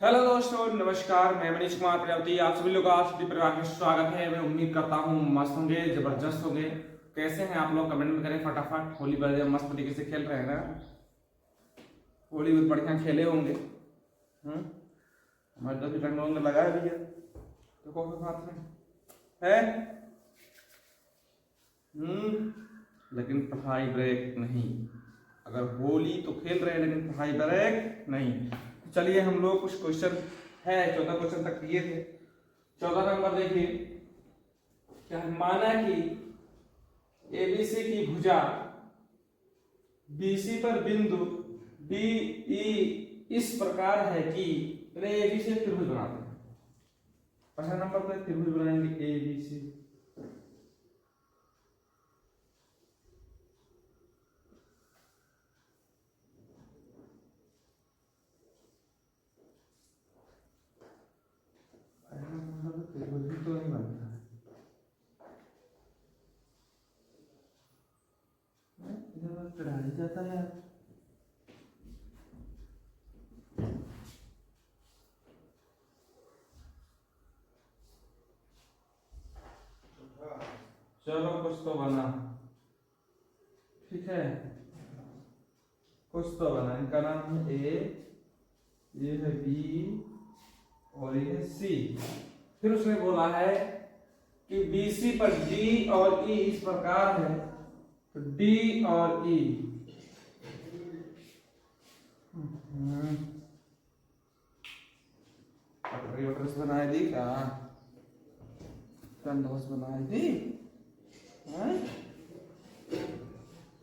Hello दोस्तों, नमस्कार। मैं मनीष कुमार प्रजापति आप सभी लोग का आरसीडी परिवार में स्वागत है। मैं उम्मीद करता हूँ मस्त होंगे, जबरदस्त होंगे। कैसे हैं आप लोग? कमेंट में करें फटाफट। होली बढ़िया मस्त तरीके से खेल रहे हैं ना? होली बहुत बढ़िया खेले होंगे। हमारे तो रंग वंग लगाया भैया, तो कौन सा हाथ में है? लेकिन पढ़ाई ब्रेक नहीं। अगर होली तो खेल रहे हैं लेकिन पढ़ाई ब्रेक नहीं। चलिए हम लोग कुछ क्वेश्चन है, 14 क्वेश्चन तक किए थे। 14 नंबर देखिए, क्या है? माना कि एबीसी की भुजा बीसी पर बिंदु डीई इस प्रकार है कि एबीसी त्रिभुज बनाते हैं। पहला नंबर पर त्रिभुज बनाएंगे एबीसी। त्रिभुज भी तो नहीं बनता है, इधर चढ़ाई जाता है यार। चलो कुछ तो बना, ठीक है, कुछ तो बना। इनका नाम है ए, ये है बी और ये है सी। फिर उसने बोला है कि बीसी पर डी और ई इस प्रकार है, तो डी और ई पटरी बनाए दी का कंडोस बनाए दी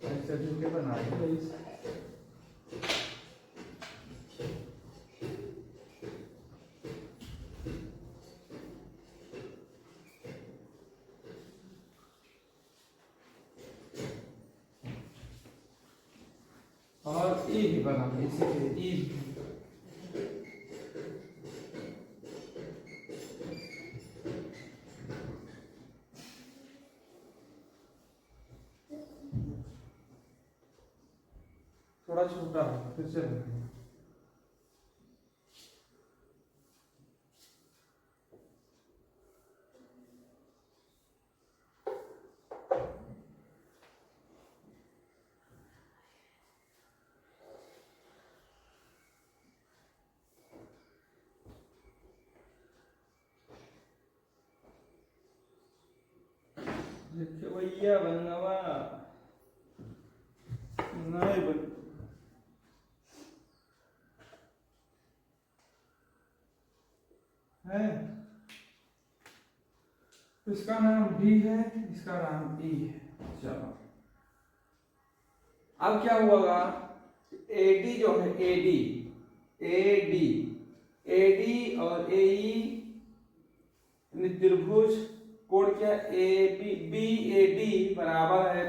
ऐसे झुके बनाए दी। और ई भी बना इसी के ई थोड़ा छोटा है, फिर से बनाएंगे। देखिए भैया बनवा नहीं बन है। इसका नाम डी है, इसका नाम ई है। चलो अब क्या हुआ? एडी जो है एडी एडी एडी और एई त्रिभुज कोण क्या? A B B A D बराबर है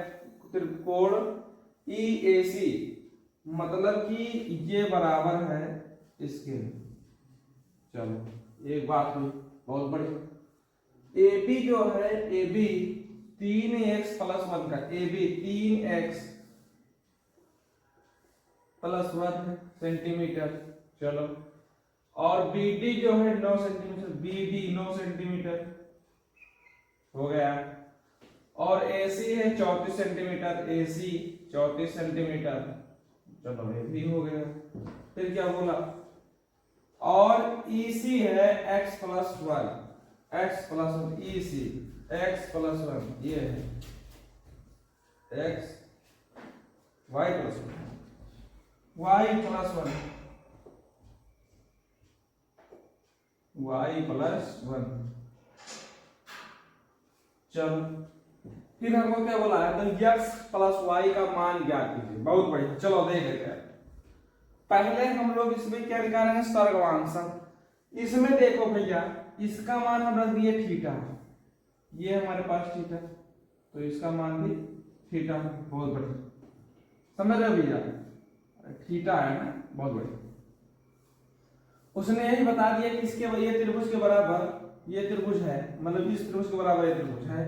त्रिकोण ई ए सी, मतलब कि ये बराबर है इसके। चलो एक बात हुई बहुत बड़ी। ए बी जो है ए बी 3x+1 का ए बी 3x + 1 सेंटीमीटर। चलो और बी डी जो है 9 सेंटीमीटर, बी डी 9 सेंटीमीटर हो गया। और AC है 34 सेंटीमीटर, AC 34 सेंटीमीटर। चलो ये भी हो गया। फिर क्या बोला? और EC है x+1, x+1 EC x+1, ये है x y+1 y+1 y+1। चलो फिर हमको क्या बोला है? तो x+y का मान ज्ञात कीजिए। बहुत बढ़िया, चलो देख लेते हैं। पहले हम लोग इसमें क्या निकालेंगे? सर्गवांश। इसमें देखो भैया, इसका मान हम रख दिए थीटा, ये हमारे पास थीटा, तो इसका मान भी थीटा है। बहुत बढ़िया, समझ रहे भैया? थीटा है ना, बहुत बढ़िया। उसने यही बता दिया कि इसके ये त्रिभुज के बराबर ये त्रिभुज है, मतलब इस त्रिभुज के बराबर ये त्रिभुज है।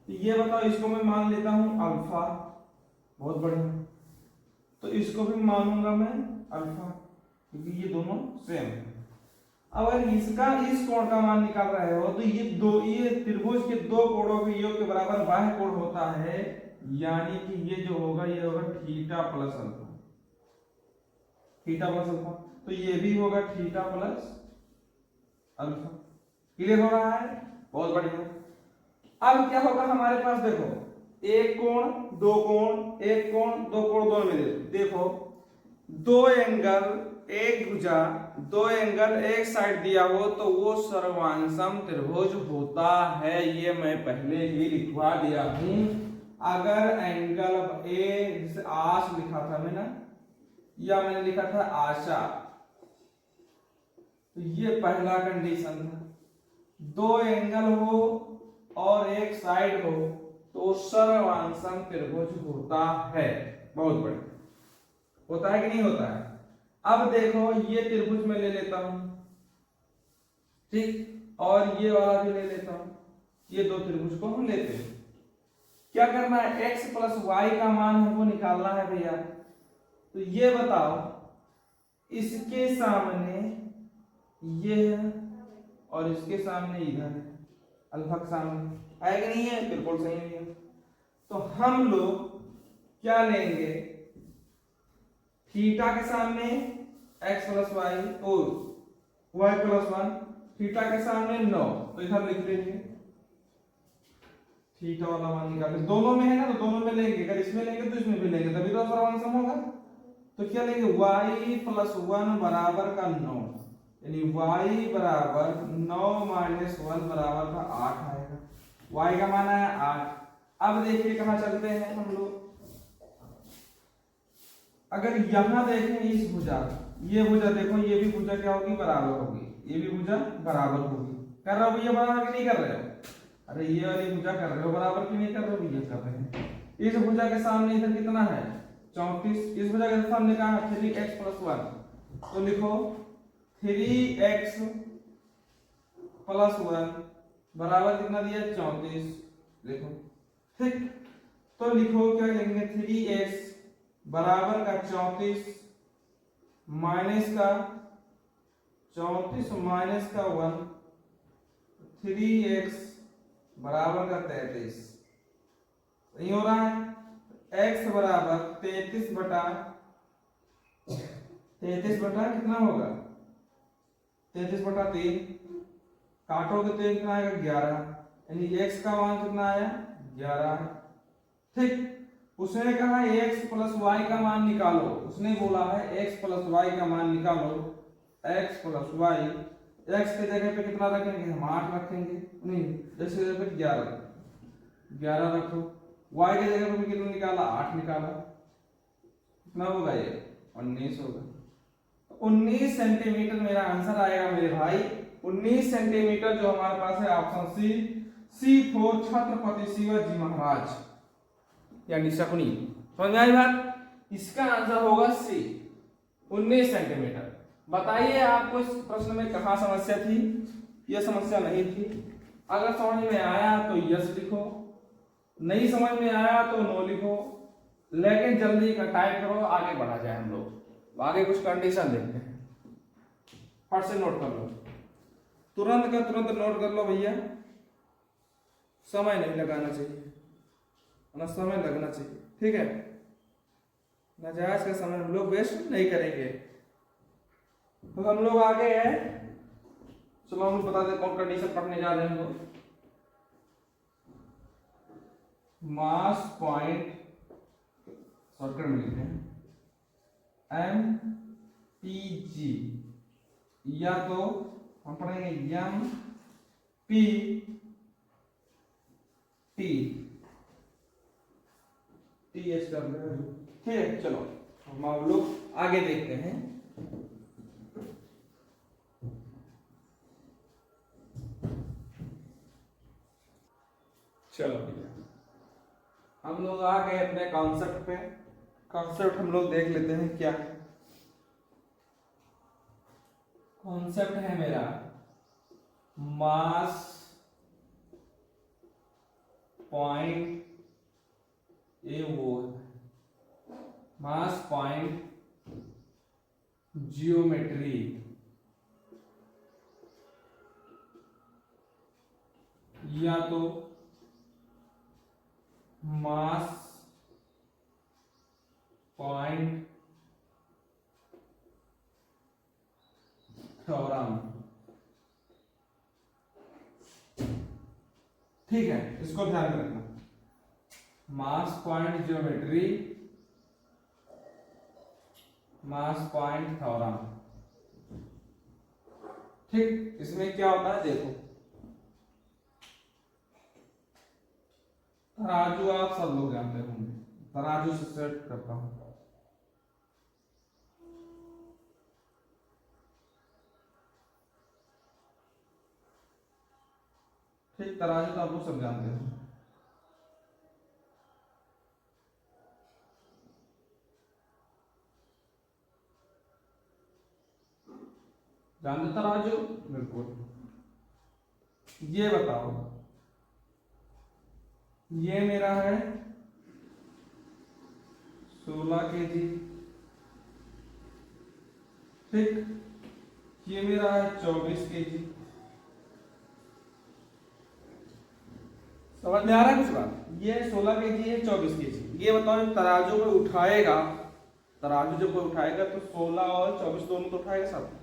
तो ये बताओ, इसको मैं मान लेता हूं अल्फा। बहुत बढ़िया, तो इसको भी मानूंगा मैं अल्फा। क्योंकि ये दोनों सेम है। अगर इसका इस कोण का मान निकाल रहे हो तो ये त्रिभुज के दो कोणों के योग के बराबर बाह्य कोण होता है, यानी कि ये जो होगा ये होगा theta plus alpha, theta plus alpha. तो ये भी होगा थीटा प्लस अल्फा। क्लियर हो रहा है? बहुत बढ़िया। अब क्या होगा हमारे पास, देखो एक कोण दो कोण, एक कोण दो कोण, दोनों में देखो दो एंगल एक भुजा, दो एंगल एक साइड दिया हो तो वो सर्वांगसम त्रिभुज होता है। ये मैं पहले ही लिखवा दिया हूं। अगर एंगल ए, जैसे आश लिखा था मैंने, या मैंने लिखा था आशा, तो ये पहला कंडीशन था। दो एंगल हो और एक साइड हो तो सर्वांगसम त्रिभुज होता है। बहुत बढ़िया, होता है कि नहीं होता है? अब देखो ये त्रिभुज में ले लेता हूं, ठीक, और ये वाला भी ले लेता हूं। ये दो त्रिभुज को हम लेते हैं। क्या करना है, x प्लस वाई का मान हमको निकालना है भैया। तो ये बताओ, इसके सामने ये है और इसके सामने इधर है, अल्फा के सामने है कि नहीं है? बिल्कुल सही है। तो हम लोग क्या लेंगे, थीटा के सामने x प्लस वाई और y प्लस 1, थीटा के सामने 9, तो इधर लिख लेंगे थीटा वाला मान निकाल। दोनों में है ना, तो दोनों में लेंगे, अगर इसमें लेंगे तो इसमें भी लेंगे, तभी तो सर्वांगसम होगा। तो क्या लेंगे, y प्लस 1 बराबर का 9, यानी y बराबर 9 माइनस 1 बराबर का 8 आएगा। y का मान आया 8। अब देखिए कहां चलते हैं हम लोग। अगर यहां देखें इस भुजा, ये भुजा देखो, ये भी भुजा क्या होगी, बराबर होगी, ये भी भुजा बराबर होगी। कर रहे हो भैया बराबर कि नहीं कर रहे हो? अरे ये वाली भुजा कर रहे हो बराबर कि नहीं कर रहे हो? भैया कर रहे हैं। इस भुजा के सामने इधर कितना है, 34। इस भुजा के सामने कहा है 3x प्लस 1, तो लिखो 3x प्लस 1 बराबर कितना दिया, 34। लिखो, ठीक। तो लिखो क्या लेंगे, 3x बराबर का 34 माइनस का 34 माइनस का 1, 3x बराबर का 33। सही हो रहा है? x बराबर 33 बटा कितना होगा, 33 बटा 3, काटोगे तो कितना आएगा, 11, यानी x का मान कितना आया, 11। ठीक, उसने कहा x प्लस वाई का मान निकालो, उसने बोला है x प्लस वाई का मान निकालो। x प्लस वाई, x के जगह पे कितना रखेंगे, हम 8 रखेंगे, नहीं x के जगह पे 11 रखो। y के जगह पे कितना निकाला, 8 निकाला, कितना होगा ये, 19 होगा। 19 सेंटीमीटर मेरा आंसर आएगा मेरे भाई। 19 सेंटीमीटर जो हमारे पास है ऑप्शन C4 छत्रपति शिवाजी महाराज यानी शकुनी। समझ में आई बात? इसका आंसर होगा सी, 19 सेंटीमीटर। बताइए आपको इस प्रश्न में कहां समस्या थी? यह समस्या नहीं थी। अगर समझ में आया तो यस लिखो, नहीं समझ में आया तो नो लिखो, लेकिन जल्दी का टाइप करो, आगे बढ़ा जाए हम लोग। आगे कुछ कंडीशन देखते हैं, फट से नोट कर लो, तुरंत का तुरंत नोट कर लो भैया, समय नहीं लगाना चाहिए ना, समय लगना चाहिए, ठीक है? नाजायज का समय हम लोग वेस्ट नहीं करेंगे। तो हम लोग आगे हैं, चलो हम बता दें कौन कंडीशन पढ़ने जा रहे हैं हम लोग। मास पॉइंट शॉर्टकट में लिखते हैं MPG, या तो हम पढ़ेंगे MPT, TH कर रहे हैं, ठीक है? चलो हम लोग आगे देखते हैं। चलो भैया हम लोग आ गए अपने कॉन्सेप्ट पे। कॉन्सेप्ट हम लोग देख लेते हैं क्या है। कॉन्सेप्ट है मेरा मास पॉइंट, ये वो मास पॉइंट जियोमेट्री या तो मास पॉइंट थ्योरम। ठीक है, इसको ध्यान में रखना, मास पॉइंट ज्योमेट्री, मास पॉइंट थ्योरम। ठीक, इसमें क्या होता है देखो, तराजू आप सब लोग जानते होंगे, तराजू से सेट करता हूं। ठीक, तराजू तो आप लोग सब जानते हो। जानते तराजू? बिल्कुल। ये बताओ, ये मेरा है 16 kg, ठीक, ये मेरा है 24 kg। समझ में आ रहा है कुछ बात? ये 16 kg है, 24 kg। ये बताओ तराजू में उठाएगा, तराजू जब कोई उठाएगा तो 16 और 24 दोनों तो उठाएगा साथ।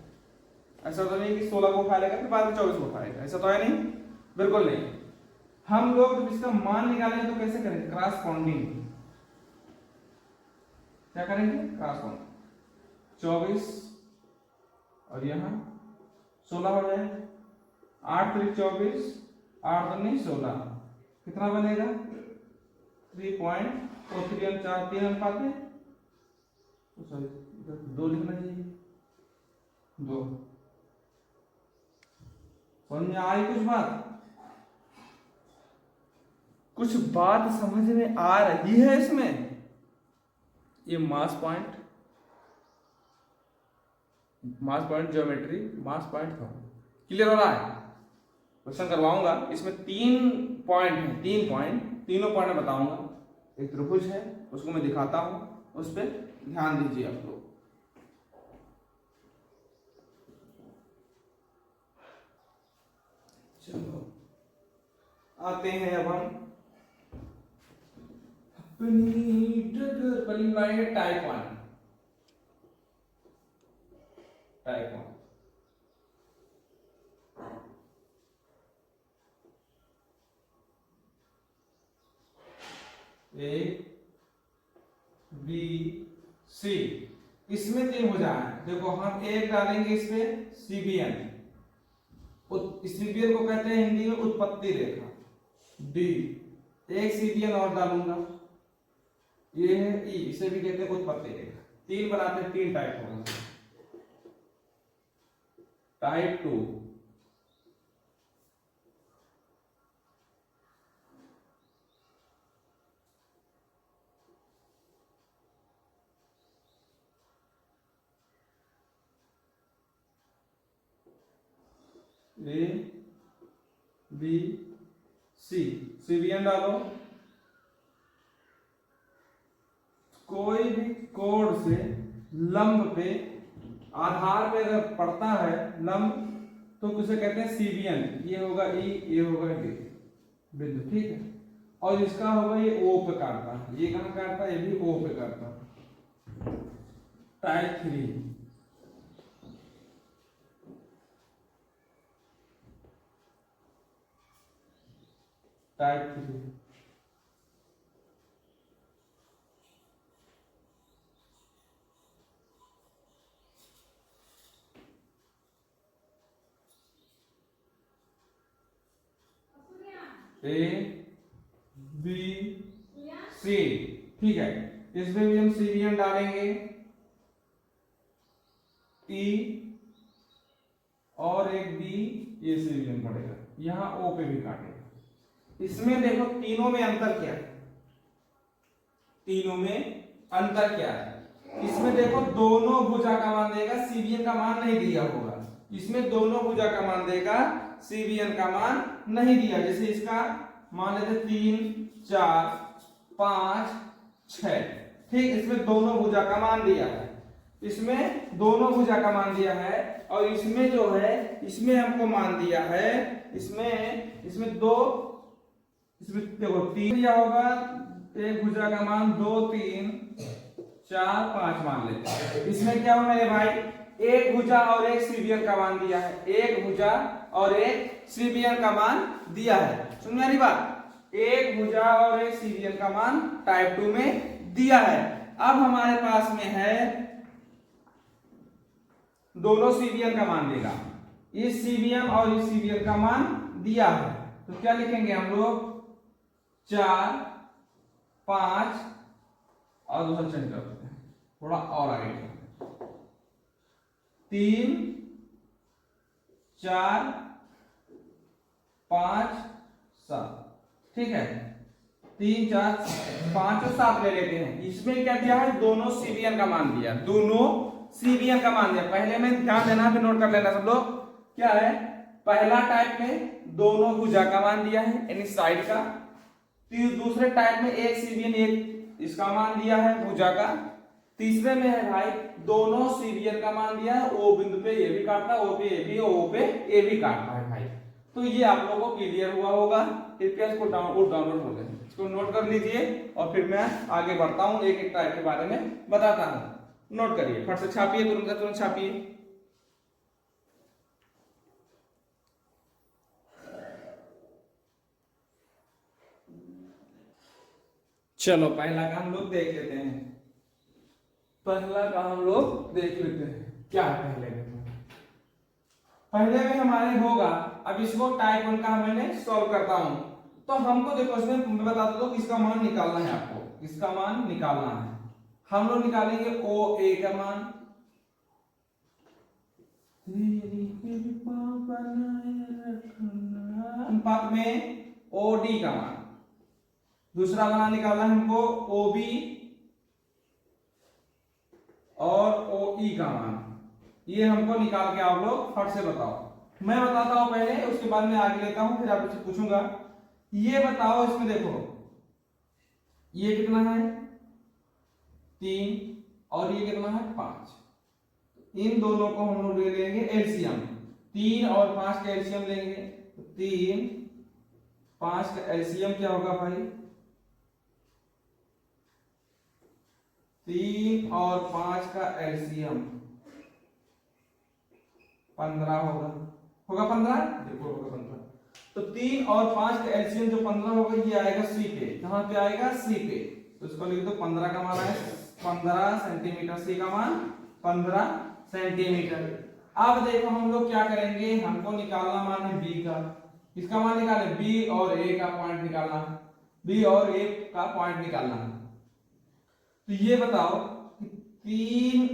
ऐसा तो नहीं कि 16 को उठा लेगा फिर बाद में 24 को उठाएगा, ऐसा तो है नहीं, बिल्कुल नहीं। हम लोग जब इसका मान निकालेंगे तो कैसे करेंगे? क्रॉसपॉन्डिंग। क्या करेंगे? क्रॉसपॉन्डिंग। 24 और यहाँ 16 हो जाए, 8 3 24, 8 2 16, कितना बनेगा? 3.43 4 3 अनुपात में, सॉरी 2 लिखना चाहिए, 2। समझ में आ रही कुछ बात? कुछ बात समझ में आ रही है इसमें? ये मास पॉइंट ज्योमेट्री, मास पॉइंट था, क्लियर हो रहा है? क्वेश्चन करवाऊंगा, इसमें 3 पॉइंट है, 3 पॉइंट, तीनों पॉइंट मैं बताऊंगा। एक त्रिभुज है, उसको मैं दिखाता हूं, उस पर ध्यान दीजिए आप लोग। चलो आते हैं अब हम अपनी डगर बनी बनाएंगे type 1। Type 1 A B C, इसमें 3 भुजा है। देखो हम एक डालेंगे इसमें सीबीएन, सीबीएन को कहते हैं हिंदी में उत्पत्ति रेखा। डी, एक सीबीएन और डालूंगा, ये है ई, इसे भी कहते हैं उत्पत्ति रेखा। 3 बनाते हैं, 3 टाइप होगा। Type 2 A B C, CBN डालो, कोई भी कोण से लंब पे, आधार पे अगर पड़ता है लंब तो किसे कहते हैं सीबीएन। ये होगा ई, ये होगा डी बिंदु, ठीक है। और इसका होगा ये ओ पे काटता है, ये कहां काटता है? ये भी ओ पे काटता है। Type 3 type 3 A B C, ठीक है। इसमें भी हम सीबीएन डालेंगे, ई और एक बी, ये सीबीएन पड़ेगा, यहां ओ पे भी काटेगा। इसमें देखो तीनों में अंतर क्या है? तीनों में अंतर क्या है? इसमें देखो दोनों भुजा का मान देगा, सीबीएन का मान नहीं दिया होगा। इसमें दोनों भुजा का मान देगा, सीबीएन का मान नहीं दिया। जैसे इसका मान लेते 3 4 5 6, ठीक, इसमें दोनों भुजा का मान दिया है। इसमें दोनों भुजा का मान दिया है, और इसमें जो है इसमें हमको मान दिया है, इसमें दो, इसमें देखो 3 दिया होगा, एक भुजा का मान 2 3 4 5 मान लेते हैं। इसमें क्या हो मेरे भाई, एक भुजा और एक सीबीएन का मान दिया है, एक भुजा और एक सीबीएन का मान दिया है। सुन मेरी बात, एक भुजा और एक सीबीएन का मान टाइप 2 में दिया है। अब हमारे पास में है दोनों सीबीएन का मान देगा, इस सीबीएन और इस सीबीएन का मान दिया है, तो क्या लिखेंगे हम लोग 4 5 और दूसरा चेंज कर देते हैं, थोड़ा और आगे 3 4 5 7, ठीक है, 3 4 5 और 7 ले लेते हैं। इसमें क्या दिया है, दोनों सीबीएन का मान दिया, दोनों सीबीएन का मान दिया। पहले में ध्यान देना, फिर नोट कर लेना सब लोग। क्या है, पहला टाइप में दोनों भुजा का मान दिया है यानी साइड का, दूसरे टाइप में एक सीबीएन एक इसका मान दिया है भुजा का, तीसरे में है भाई दोनों सीबीएन का मान दिया है, ओ बिंदु पे ये भी काटता है, ओ पे ए भी, ओ पे ए भी काटता है भाई। तो ये आप लोगों को क्लियर हुआ होगा। कृपया इसको डाउनलोड कर लें, इसको नोट कर लीजिए और फिर मैं आगे बढ़ता हूँ, एक एक टाइप के बारे में बताता हूँ। नोट करिए, फट से छापिए, तुरंत छापिए। चलो पहला का हम लोग देख लेते हैं, क्या है पहले में हमारे होगा। अब इसको टाइप 1 का मैंने सॉल्व करता हूं, तो हमको देखो इसमें मैं बता देता हूं किसका मान निकालना है, आपको किसका मान निकालना है। हम लोग निकालेंगे ओ ए का मान, अनुपात में ओ डी का मान, दूसरा मान निकालना है हमको ओ बी और ओ ई का मान। ये हमको निकाल के आप लोग फट से बताओ, मैं बताता हूं पहले, उसके बाद मैं आगे लेता हूं, फिर आपसे पूछूंगा। ये बताओ, इसमें देखो ये कितना है 3 और ये कितना है 5, इन दोनों को हम लोग ले लेंगे एलसीएम, 3 और 5 का एलसीएम लेंगे, 3 5 का एलसीएम क्या होगा भाई, 3 और 5 का एलसीएम 15 होगा 15, देखो होगा 15। तो 3 और 5 का एलसीएम जो 15 होगा, ये आएगा सी पे, कहां पे आएगा सी पे, तो इसको लिख दो 15 का मान है 15 सेंटीमीटर, सी का मान 15 सेंटीमीटर। अब देखो हम लोग क्या करेंगे, हमको निकालना मान है बी का, किसका मान निकाले, बी और ए का पॉइंट निकालना है, बी और ए का पॉइंट निकालना है। तो ये बताओ 3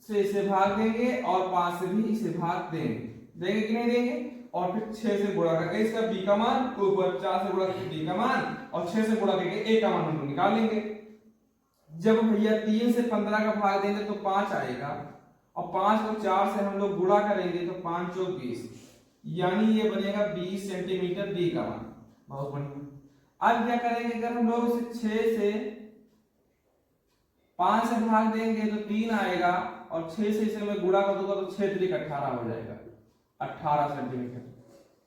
से इसे भाग देंगे और 5 से भी इसे भाग देंगे कि नहीं देंगे, और फिर 6 से गुणा करके इसका बी का मान, ऊपर 4 से गुणा करके बी का मान और 6 से गुणा करके ए का मान हम लोग निकाल लेंगे। जब भैया 3 से 15 का भाग देंगे तो 5 आएगा, और 5 को 4 से हम लोग गुणा करेंगे तो 5 चौक 20, यानी ये बनेगा 20 सेंटीमीटर बी का मान। बहुत बढ़िया। अब क्या करेंगे, अगर हम लोग इसे 6 से 5 से भाग देंगे तो 3 आएगा, और 6 से इसे मैं गुणा कर दूंगा तो 6 3 18 हो जाएगा, 18 सेंटीमीटर।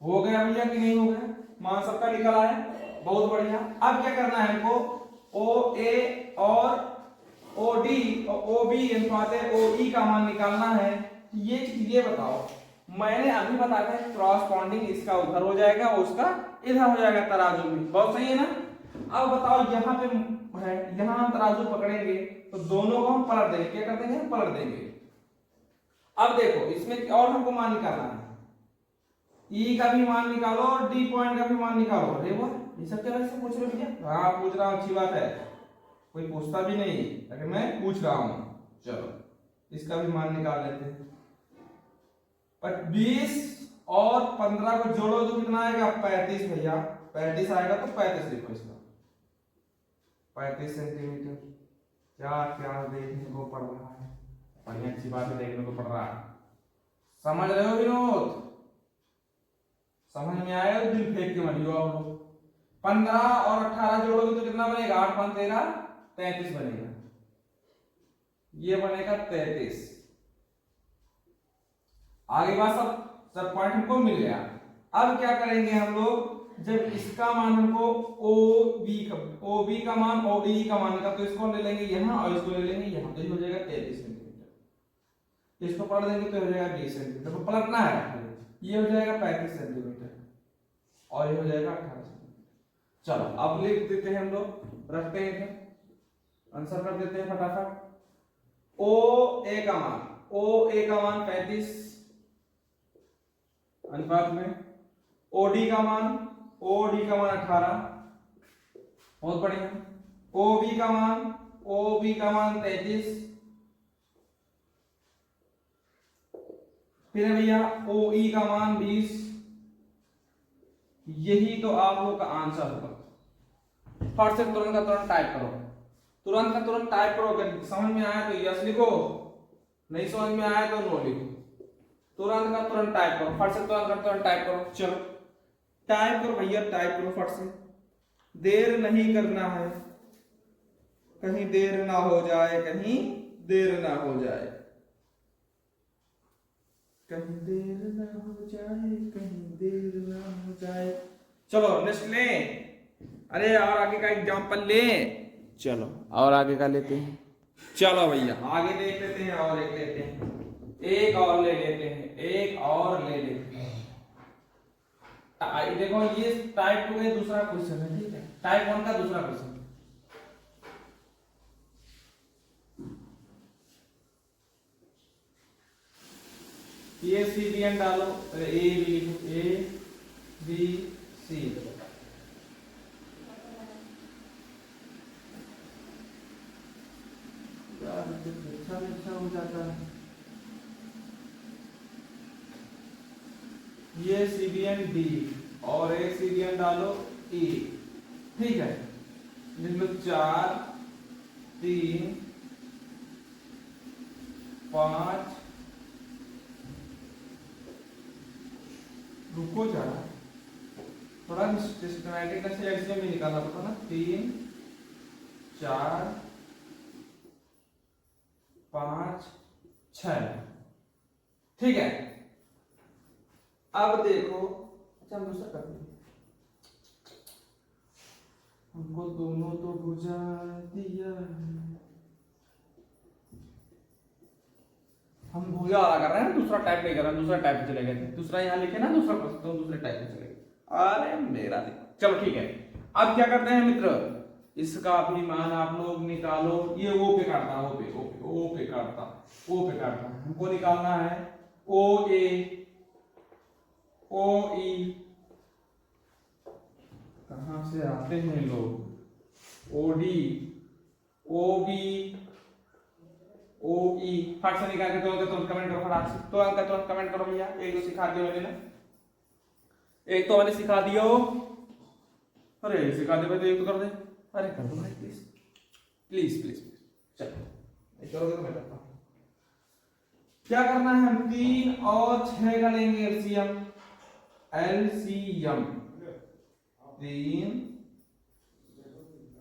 हो गया भैया कि नहीं हो गया, मान सबका निकल आया, बहुत बढ़िया। अब क्या करना है हमको, ओ ए और ओ डी और ओ बी अनुपात ओ ई का मान निकालना है। ये चीज ये बताओ, मैंने अभी बताया था क्रॉसपॉन्डिंग इसका उधर हो जाएगा, उसका इधर हो जाएगा तराजू में, बहुत सही है ना। अब बताओ यहाँ पे है, यहाँ हम तराजू पकड़ेंगे तो दोनों को हम पलट देंगे, क्या कर देंगे, हम पलट देंगे। अब देखो इसमें और हमको मान निकालना है, ई का भी मान निकालो और डी पॉइंट का भी मान निकालो। अरे वाह, ये सब क्या वैसे पूछ रहे हो भैया? हाँ पूछ रहा हूँ, अच्छी बात है, कोई पूछता भी नहीं लेकिन मैं पूछ रहा हूँ। चलो इसका भी मान निकाल लेते हैं। 20 और 15 को जोड़ो तो कितना आएगा, 35 भैया, 35 आएगा तो 35 लिखो इसका, 35 सेंटीमीटर। क्या क्या देखने को पड़ रहा है, बढ़िया अच्छी बात है, देखने को पड़ रहा है। समझ रहे हो विनोद, समझ में आया तो दिल फेंक के मत आप लोग। 15 और 18 जोड़ोगे तो कितना बनेगा, 8 5 13 33 बनेगा। ये बनेगा 33। आगे बात सब पॉइंट हमको मिल गया। अब क्या करेंगे हम लोग, जब इसका मान हमको ओ बी का मान ओ ई का मान का, तो इसको ले लेंगे यहाँ और इसको ले लेंगे यहाँ, तो ये हो जाएगा 33 सेंटीमीटर। इसको पलट देंगे तो हो जाएगा 20 सेंटीमीटर, तो पलटना है। ये हो जाएगा 35 सेंटीमीटर और ये हो जाएगा 18 सेंटीमीटर। चलो अब लिख देते हैं हम लोग, रखते हैं आंसर कर देते हैं फटाफट। ओ ए का मान 35 अनुपात में ओडी का मान 18, बहुत बढ़िया। ओबी का मान 33, फिर भैया ओई का मान 20। यही तो आप लोग का आंसर होगा। फट से तुरंत का तुरंत टाइप करो, अगर समझ में आया तो यस लिखो, नहीं समझ में आया तो नो लिखो। तुरंत का तुरंत टाइप करो, फट से तुरंत का तुरंत टाइप करो। चलो टाइप करो भैया, टाइप करो फट से, देर नहीं करना है, कहीं देर ना हो जाए, कहीं देर ना हो जाए, कहीं देर ना हो जाए, कहीं देर ना हो जाए। चलो नेक्स्ट ले, अरे और आगे का एग्जांपल ले, चलो और आगे का लेते हैं। चलो भैया आगे देख लेते हैं, और एक लेते हैं, एक और ले लेते हैं, एक और ले लेते हैं। देखो ये टाइप 2 का दूसरा क्वेश्चन है, ठीक है, टाइप 1 का दूसरा क्वेश्चन। ये सी बी एन डालो, ए बी लिखो, ए बी सी, अच्छा हो जाता है। ये सी बी एन डी और एक सी बी एन डालो ई, ठीक है, जिसमें 4 3 5, रुको जरा, थोड़ा सिस्टमैटिक से एलसीएम भी निकालना पड़ता ना। 3 4 5 6, ठीक है। अब देखो, अच्छा हम दूसरा कर देंगे, हमको दोनों तो बुझा दिया, हम भूजा वाला कर रहे हैं, दूसरा टाइप नहीं कर रहे हैं, दूसरा टाइप चले गए थे, दूसरा यहाँ लिखे ना, दूसरा प्रश्न तो दूसरे टाइप में चले गए। अरे मेरा चलो ठीक है। अब क्या करते हैं मित्र, इसका भी मान आप लोग निकालो। ये ओ पे काटता, ओ पे काटता, हमको निकालना है ओ ए ओ ई, कहां से आते हैं लोग, O D O B O ई, फट से निकाल के तुरंत कमेंट करो, फटाक से तुरंत कमेंट करो भैया। एक तो सिखा दिया मैंने ना, एक तो मैंने सिखा दिया, अरे सिखा दे भाई, तो एक तो कर दे, अरे कर दो भाई प्लीज प्लीज प्लीज, चलो करोगे तो मैं करता हूं। क्या करना है, हम 3 और 6 का लेंगे एलसीएम, 3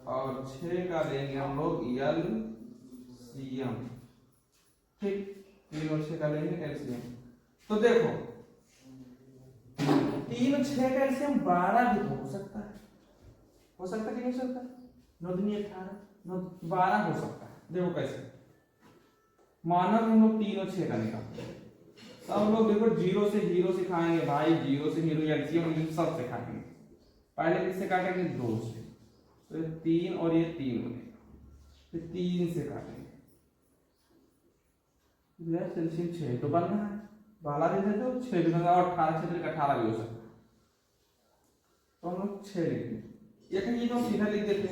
और 6 का लेंगे हम लोग एलसीएम, ठीक, 3 और 6 का लेंगे एलसीएम। तो देखो 3 और 6 का एलसीएम 12 भी तो हो सकता है कि नहीं हो सकता, 9 दूनी 18, 9 12 हो सकता है। देखो कैसे, माना हम लोग 3 और 6 का निकालते हैं, सब लोग देखो जीरो से हीरो सिखाएंगे भाई, जीरो से हीरो एलसीएम सब सिखाएंगे। पहले किससे काटेंगे, 2 से, तो ये 3 और ये 3 बनेगा, फिर 3 से काटेंगे, एलसीएम 6 तो बनना है, 12 भी है तो 6 भी बनना, और 18 से 18 भी हो सकता है, तो हम लोग 6 लिखेंगे। ये कहीं तो सीधा लिख देते,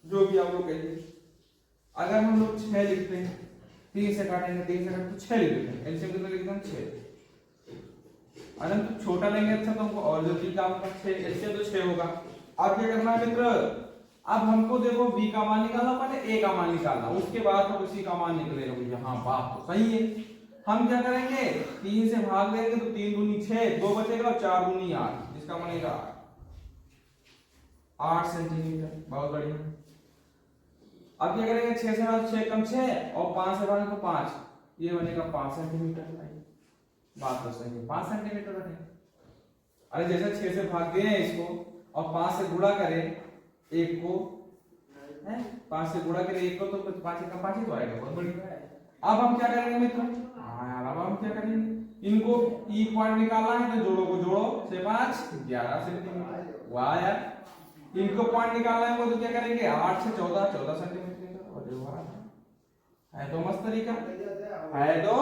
जो भी आप लोग कहेंगे। अगर हम लोग 6 लिखते हैं, 3 से काटेंगे, 3 से काटेंगे तो 6 लिख देते हैं, एलसीएम कितना लिखते हैं, 6। अगर तो छोटा लेंगे अच्छा, तो हमको और जल्दी काम का 6, एलसीएम तो 6 होगा। अब क्या करना है मित्र, अब हमको देखो बी का मान निकालना, पहले ए का मान निकालना, उसके बाद हम उसी का मान निकलेगा भैया। हाँ बात तो सही है। हम क्या करेंगे, 3 से भाग देंगे तो 3 दूनी 6, 2 बचेगा और 4 दूनी 8, इसका बनेगा 8 सेंटीमीटर। बहुत बढ़िया। अब क्या करेंगे, 6 से भाग 6 कम 6 और 5 से भाग तो 5, ये बनेगा 5 सेंटीमीटर। भाई बात तो सही है, 5 सेंटीमीटर बनेगा। अरे जैसे 6 से भाग दिए इसको और 5 से गुणा करें एक को, है 5 से गुणा करें एक को तो 5 का 5 ही तो आएगा, बहुत बढ़िया। अब हम क्या करेंगे मित्रों, हाँ यार अब हम क्या करेंगे, इनको ई पॉइंट निकालना है तो जोड़ो को जोड़ो, 6 5 11 सेंटीमीटर। वाह यार, इनको पॉइंट निकालना है वो तो क्या करेंगे, 8 से 14 14 सेंटीमीटर। अरे वाह, है तो मस्त तरीका, है तो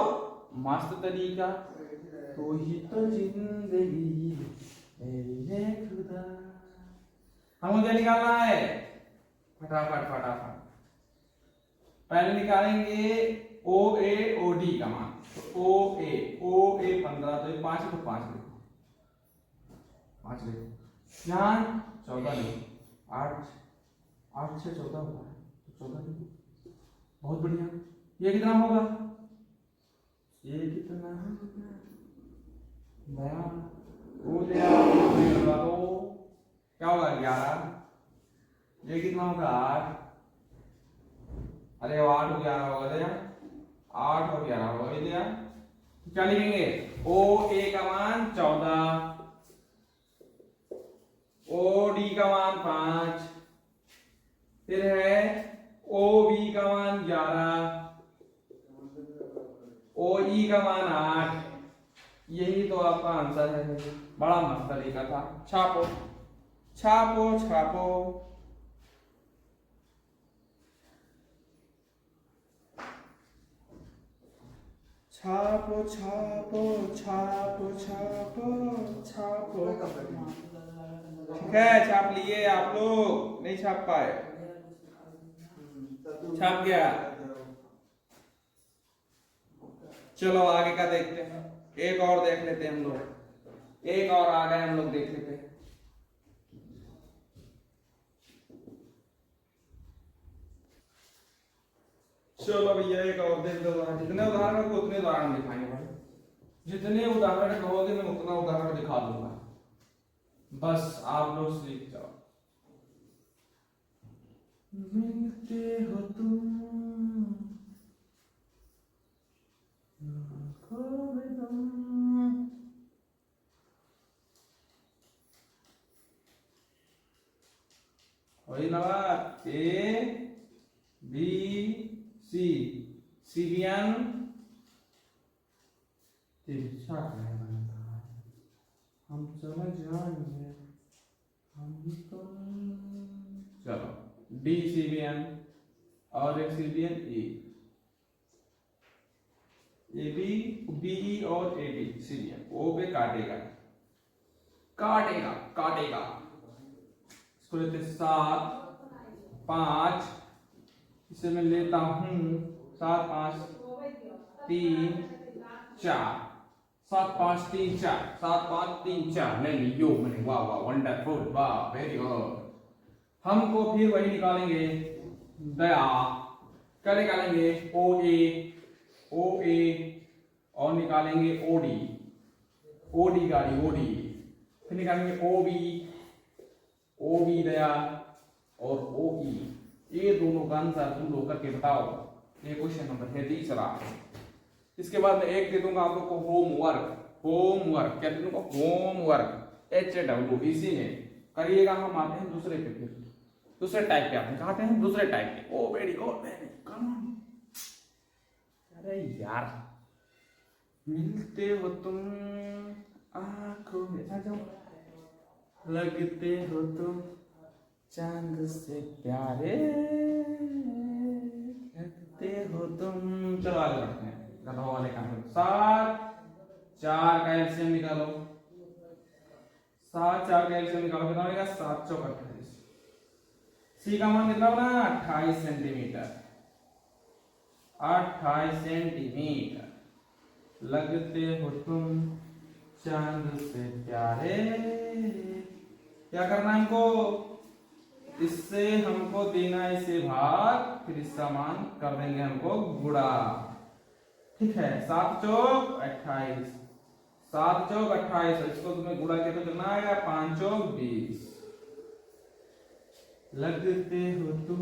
मस्त तरीका। तो ही तो जिंदगी है खुदा। हमको क्या निकालना है, फटाफट फटाफट पहले निकालेंगे ओ ए ओ डी का मान। तो ओ ए 15, तो 5 तो 5 लिखो, 5 लिखो। यहाँ 14 लिखो, 8 से 14 हुआ है तो 14 लिखो, बहुत बढ़िया। ये कितना होगा, ये कितना नया वो दिया तो क्या होगा 11। ये कितना होगा 8, अरे 8 और 11 होगा दिया, 8 और 11 होगा दिया। क्या लिखेंगे, ओ ए का मान 14, ओ डी का मान 5, फिर है ओ बी का मान 11, ओ ई का मान 8। यही तो आपका आंसर है। बड़ा मस्त तरीका था। छापो छापो छापो। छापो छापो छापो छापो छापो। ठीक है, छाप लिए आप लोग, नहीं छाप पाए, छाप गया। चलो आगे का देखते हैं, एक और देख लेते हैं हम लोग, एक और आ गए हम लोग, देख लेते हैं। चलो भैया एक और देख दो, जितने उदाहरण को उतने उदाहरण दिखाएंगे भाई, जितने उदाहरण कहोगे मैं उतना उदाहरण दिखा दूंगा, बस आप लोग सीख जाओ। मिलते हो तुम वही ना, ए बी सी, सीरियन तिरछा है बनता है, हम समझ जाएंगे हम तो। चलो डी सीरियन और एक सीरियन ए बी बी और ए बी सीरियन, ओ पे काटेगा काटेगा काटेगा, इसको लेते 7 5, इसे मैं लेता हूं 7 5 3 4, 7 5 3 4, 7 5 3 4 ले लियो मैंने। वाह वाह वंडरफुल, वाह वेरी गुड। हमको फिर वही निकालेंगे दया, क्या निकालेंगे, ओ ए और निकालेंगे ओ डी गाड़ी ओ डी, फिर निकालेंगे ओ बी दया और ओ ई। ये दोनों का आंसर तुम लोग करके बताओ। ये क्वेश्चन नंबर है 30। इसके बाद मैं एक दे दूंगा आप लोग को होमवर्क क्या दे दूंगा, होमवर्क HW, इसी में करिएगा। हम आते हैं दूसरे पे, फिर दूसरे टाइप पे आते हैं, कहां हैं दूसरे टाइप पे। ओ वेरी गुड, कम ऑन। अरे यार मिलते हो तुम आंखों में, आ जाओ, लगते हो तुम चांद से प्यारे, लगते हो तुम। चलो आगे बढ़ते हैं, गधा वाले काम। 7 4 का एलसीएम निकालो, 7 4 का एलसीएम निकालो, कितना होगा 7 चौक 28। सी का मान कितना होगा 28 सेंटीमीटर, 28 सेंटीमीटर। लगते हो तुम चांद से प्यारे, क्या करना है हमको, इससे हमको देना इसे भाग, फिर इसका मान कर देंगे हमको गुणा। ठीक है, 7 चौक 28, 7 चौक 28, इसको तुम्हें गुणा किया तो कितना आएगा 5 चौक 20। लगते हो तुम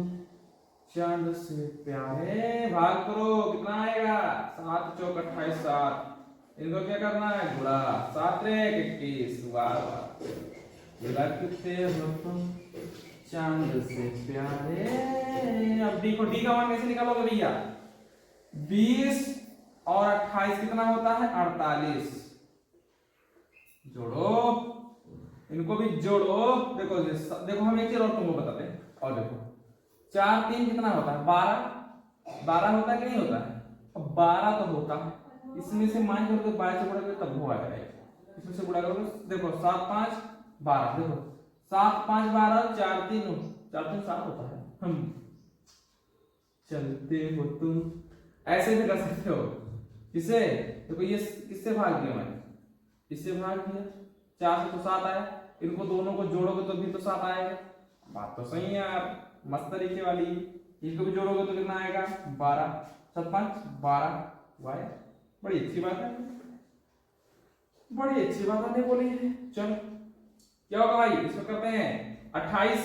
चांद से प्यारे, भाग करो कितना आएगा, 7 चौक 28, 7, इनको क्या करना है गुणा, 7 रे 21, वाह वाह, लगते हो तुम चांद से प्यारे। अब देखो डी का मान कैसे निकालोगे भैया, 20 और 28 कितना होता है 48, जोड़ो, इनको भी जोड़ो। देखो देखो हम एक चीज और तुमको बताते हैं, और देखो 4 3 कितना होता है 12, 12 होता है कि नहीं होता है, अब 12 तो होता है, इसमें से मान करोगे 22 से गुणा करोगे तब वो आ जाएगा, इसमें से गुणा करोगे, देखो 7 5 12, देखो 7 5 12, 4 3 7 होता है। हम चलते हो तुम, ऐसे भी कर सकते हो, किसे, देखो ये किससे भाग दिया मैंने, इससे भाग दिया, 4 से तो 7 आया, इनको दोनों को जोड़ोगे तो भी तो 7 आएगा, बात तो सही है यार, मस्त तरीके वाली, इनको भी जोड़ोगे तो कितना आएगा 12, 7 5 12, वाह बड़ी अच्छी बात है, बड़ी अच्छी बात है बोली है। चलो क्या होगा भाई, इसको करते हैं 28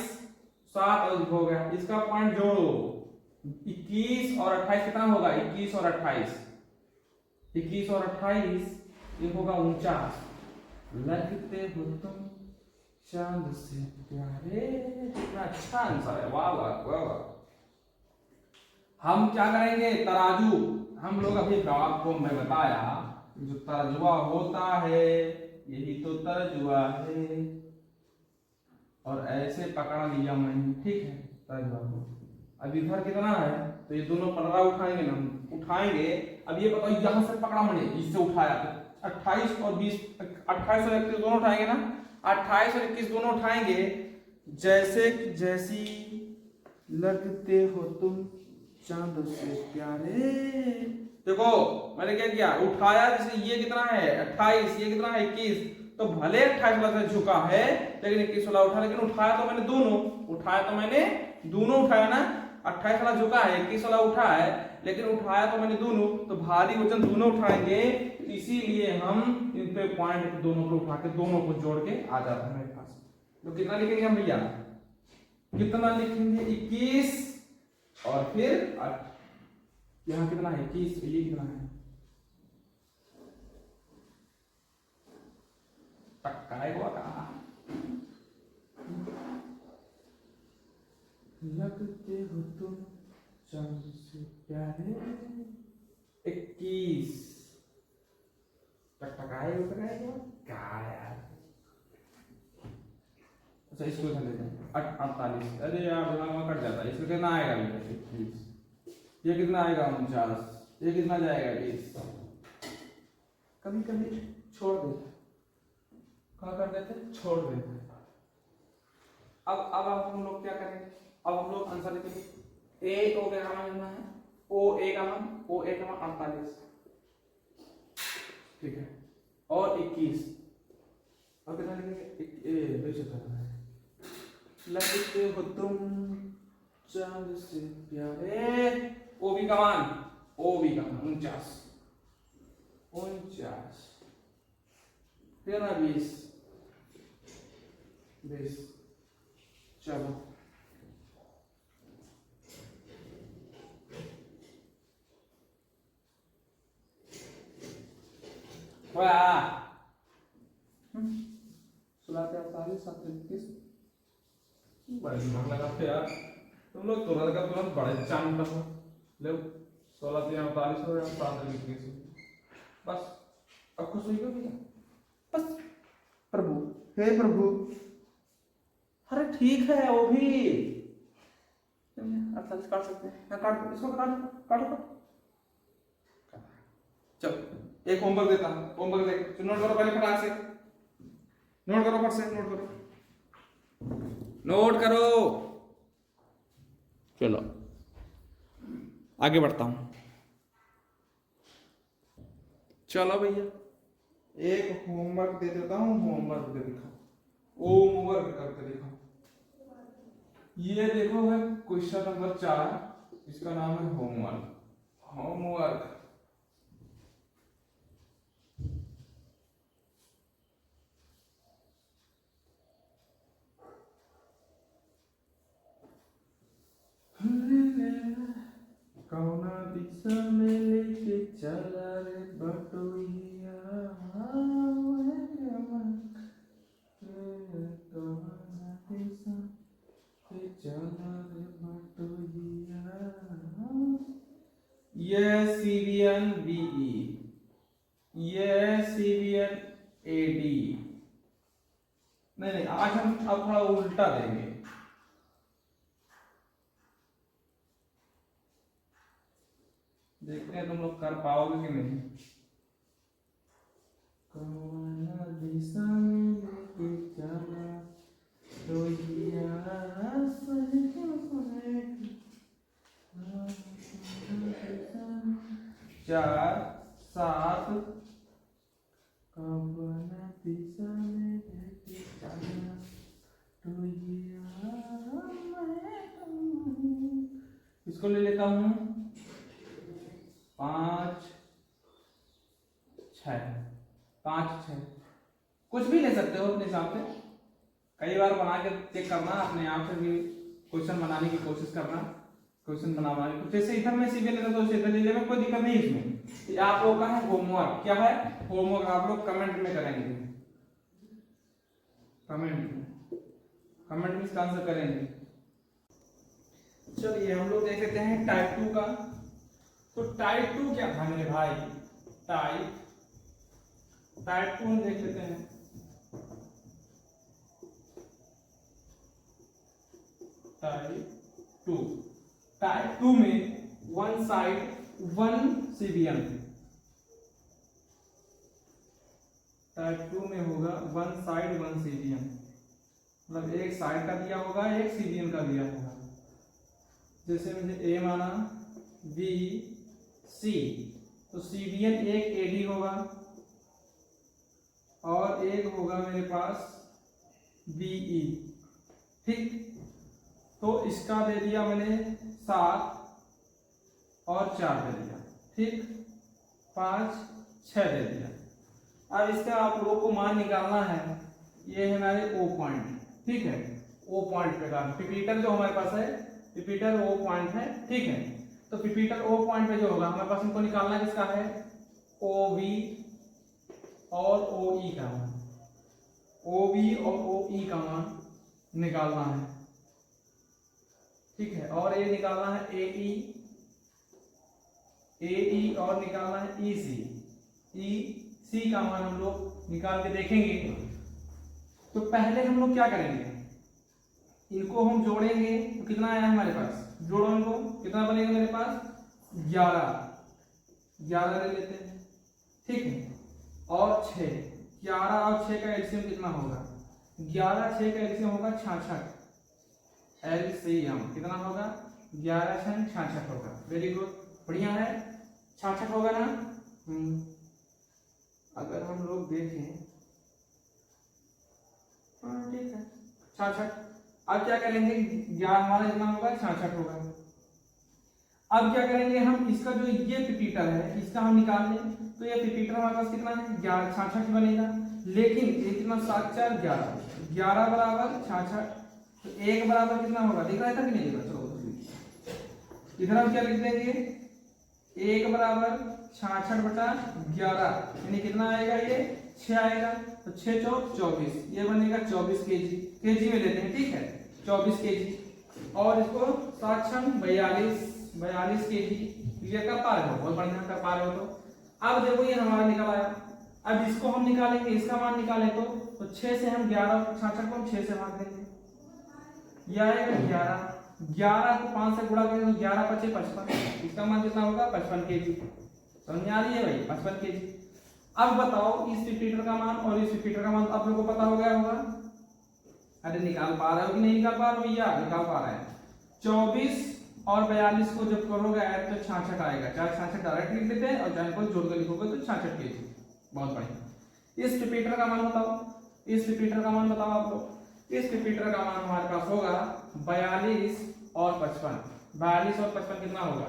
7 हो गया, इसका पॉइंट जोड़ो, 21 और 28 कितना होगा, 21 और 28, 21 और 28 ये होगा 49, लगते हो तुम चांद से प्यारे, कितना अच्छा आंसर है, वाह वाह वाह वाह। हम क्या करेंगे, तराजू, हम लोग अभी आपको मैं बताया जो तर्जुआ होता है यही तो तर्जुआ है, और ऐसे पकड़ लिया मैंने, ठीक है तर्जुआ को। अब इधर कितना है तो ये दोनों पलड़ा उठाएंगे ना, उठाएंगे, अब ये बताओ यहाँ से पकड़ा मैंने, इससे उठाया तो 28 और 20, 28 और 31 दोनों उठाएंगे ना, 28 और 21 दोनों उठाएंगे, जैसे जैसी लगते हो तुम चांद से प्यारे। देखो मैंने क्या किया, उठाया, जैसे ये कितना है 28, ये कितना है 21, तो भले 28 वाला झुका है लेकिन 21 वाला उठा, लेकिन उठाया तो मैंने दोनों, उठाया तो मैंने दोनों उठाया ना, 28 वाला झुका है 21 वाला उठा है, लेकिन उठाया तो मैंने दोनों, तो भारी वजन दोनों उठाएंगे, इसीलिए हम इन पे पॉइंट दोनों को उठा के दोनों को जोड़ के आ जाता है मेरे पास। तो कितना लिखेंगे हम भैया, कितना लिखेंगे 21 और फिर यहाँ कितना है 21, ये कितना है, टक्काएगा कहा, लगते हो तुम चांद से प्यारे, 21 टकटकाएगा क्या यार। अच्छा इसको लेते हैं 48, अरे यार दिमाग में कट जाता है, इसमें कितना आएगा 21, ये कितना आएगा 49, ये कितना जाएगा 20, कभी कभी छोड़ देते, क्या कर देते छोड़ देते। अब हम लोग क्या करेंगे, अब हम लोग आंसर लिखेंगे, ए ओ का मान कितना है, ओ ए का मान 48, ठीक है, और 21, अब कितना लिखेंगे, लगते हो तुम चांद से प्यारे, ओ बी का मान 49, फिर ना 20, चलो सुलाते 48 7 21, बड़े दिमाग लगाते यार तुम लोग, तुरंत का तुरंत बड़े चांद हो ले, 16 3 48 हो या 7 21, बस अब खुश हुई भैया, बस प्रभु हे प्रभु, अरे ठीक है वो भी 48 काट सकते हैं, काट इसको, काटो चल एक होमवर्क देता हूं, होमवर्क देख नोट करो पहले फटाक से, नोट करो फट से, नोट करो, चलो आगे बढ़ता हूं। चलो भैया एक होमवर्क दे देता हूं, होमवर्क दे दिखाओ, होमवर्क करके दिखाओ। ये देखो है क्वेश्चन नंबर 4, इसका नाम है होमवर्क। दिशा में लेके चला रे बटोहिया ये CVN BE, ये CVN AD। नहीं आज हम अब थोड़ा उल्टा देंगे। देखते हैं तुम लोग कर पाओगे कि नहीं। कौन दिशा में लेके चला तो चार सात कौन दिशा में लेके चला तो इसको ले लेता हूं 5 6 5 6 कुछ भी ले सकते हो अपने हिसाब से। कई बार बना के चेक करना, अपने आप से भी क्वेश्चन बनाने की कोशिश करना। क्वेश्चन बनाना जैसे इधर में सीधे लेता तो इधर ले लेगा, कोई दिक्कत नहीं इसमें। ये आप लोगों का है होमवर्क। क्या है होमवर्क? आप लोग कमेंट में करेंगे, कमेंट में इसका आंसर करेंगे। चलिए हम लोग देख लेते हैं टाइप 2 का। तो टाइप 2 क्या था मेरे भाई? टाइप 2 हम देख लेते हैं। टाइप 2 में one side one CVN। Type 2 में होगा वन साइड वन CVN, मतलब एक साइड का दिया होगा, एक CVN का दिया होगा। जैसे मुझे A माना, B C, तो CVN एक AD होगा और एक होगा मेरे पास BE। ठीक, तो इसका दे दिया मैंने 7 और 4 दे दिया। ठीक, 5 6 दे दिया। अब इसका आप लोगों को मान निकालना है। ये है हमारे O पॉइंट। ठीक है, O पॉइंट पे का पिपीटर जो हमारे पास है, पिपीटर O पॉइंट है। ठीक है, तो पिपीटर O पॉइंट पे जो होगा हमारे पास, हमको निकालना किसका है? OV और OE का मान। OV और OE का मान निकालना है। ठीक है, और ये निकालना है AE और निकालना है EC का मान हम लोग निकाल के देखेंगे। तो पहले हम लोग क्या करेंगे, इनको हम जोड़ेंगे। तो कितना आया हमारे पास? जोड़ो इनको, कितना बनेगा मेरे पास? 11 ले लेते हैं। ठीक है, और 6, 11 और 6 का एलसीएम कितना होगा? 11 6 का एलसीएम होगा 66। एलसीएम कितना होगा? 11 6 66 होगा। वेरी गुड, बढ़िया है, 66 होगा ना। अगर हम लोग देखें, ठीक है 66। अब क्या करेंगे, 11 हमारा कितना होगा? 66 होगा। अब क्या करेंगे हम, इसका जो ये पिपीटर है इसका हम निकाल लें। तो ये पिपीटर हमारे पास कितना है? 66 बनेगा। लेकिन ये कितना? 7 4 11 बराबर 66। तो 1 बराबर कितना होगा? दिख रहा था कि नहीं? चलो इधर हम क्या लिख देंगे? 1 बराबर 66/11, यानी कितना आएगा? ये 6 आएगा। तो 6 4 24, ये बनेगा 24 केजी। केजी में लेते हैं, ठीक है, 24 केजी। और इसको 7 6 42 केजी। क्लियर कर पा रहे हो? बहुत बढ़िया कर पा रहे हो। तो अब देखो ये हमारा निकल आया। अब इसको हम निकालेंगे, इसका मान निकालें तो 6 से हम 11 66 को 6 से भाग देंगे, ये आएगा 11 को 5 से गुणा करेंगे तो 11 5 55। इसका मान कितना होगा? 55 केजी। समझ में आ रही है भाई? 55 केजी। अब बताओ इस रिपीटर का मान और इस रिपीटर का मान आप लोगों को पता हो गया होगा। अरे निकाल पा रहे हो कि नहीं निकाल पा रहे हो भैया? निकाल पा रहे हैं। 24 और 42 को जब करोगे ऐड तो 66 आएगा। चाहे 66 डायरेक्ट लिख देते हैं और चाहे को जोड़ कर लिखोगे तो 66 केजी। बहुत बढ़िया। इस रिपीटर का मान बताओ, इस रिपीटर का मान बताओ आप लोग। इस रिपीटर का मान हमारे पास होगा 42 और 55। 42 और 55 कितना होगा?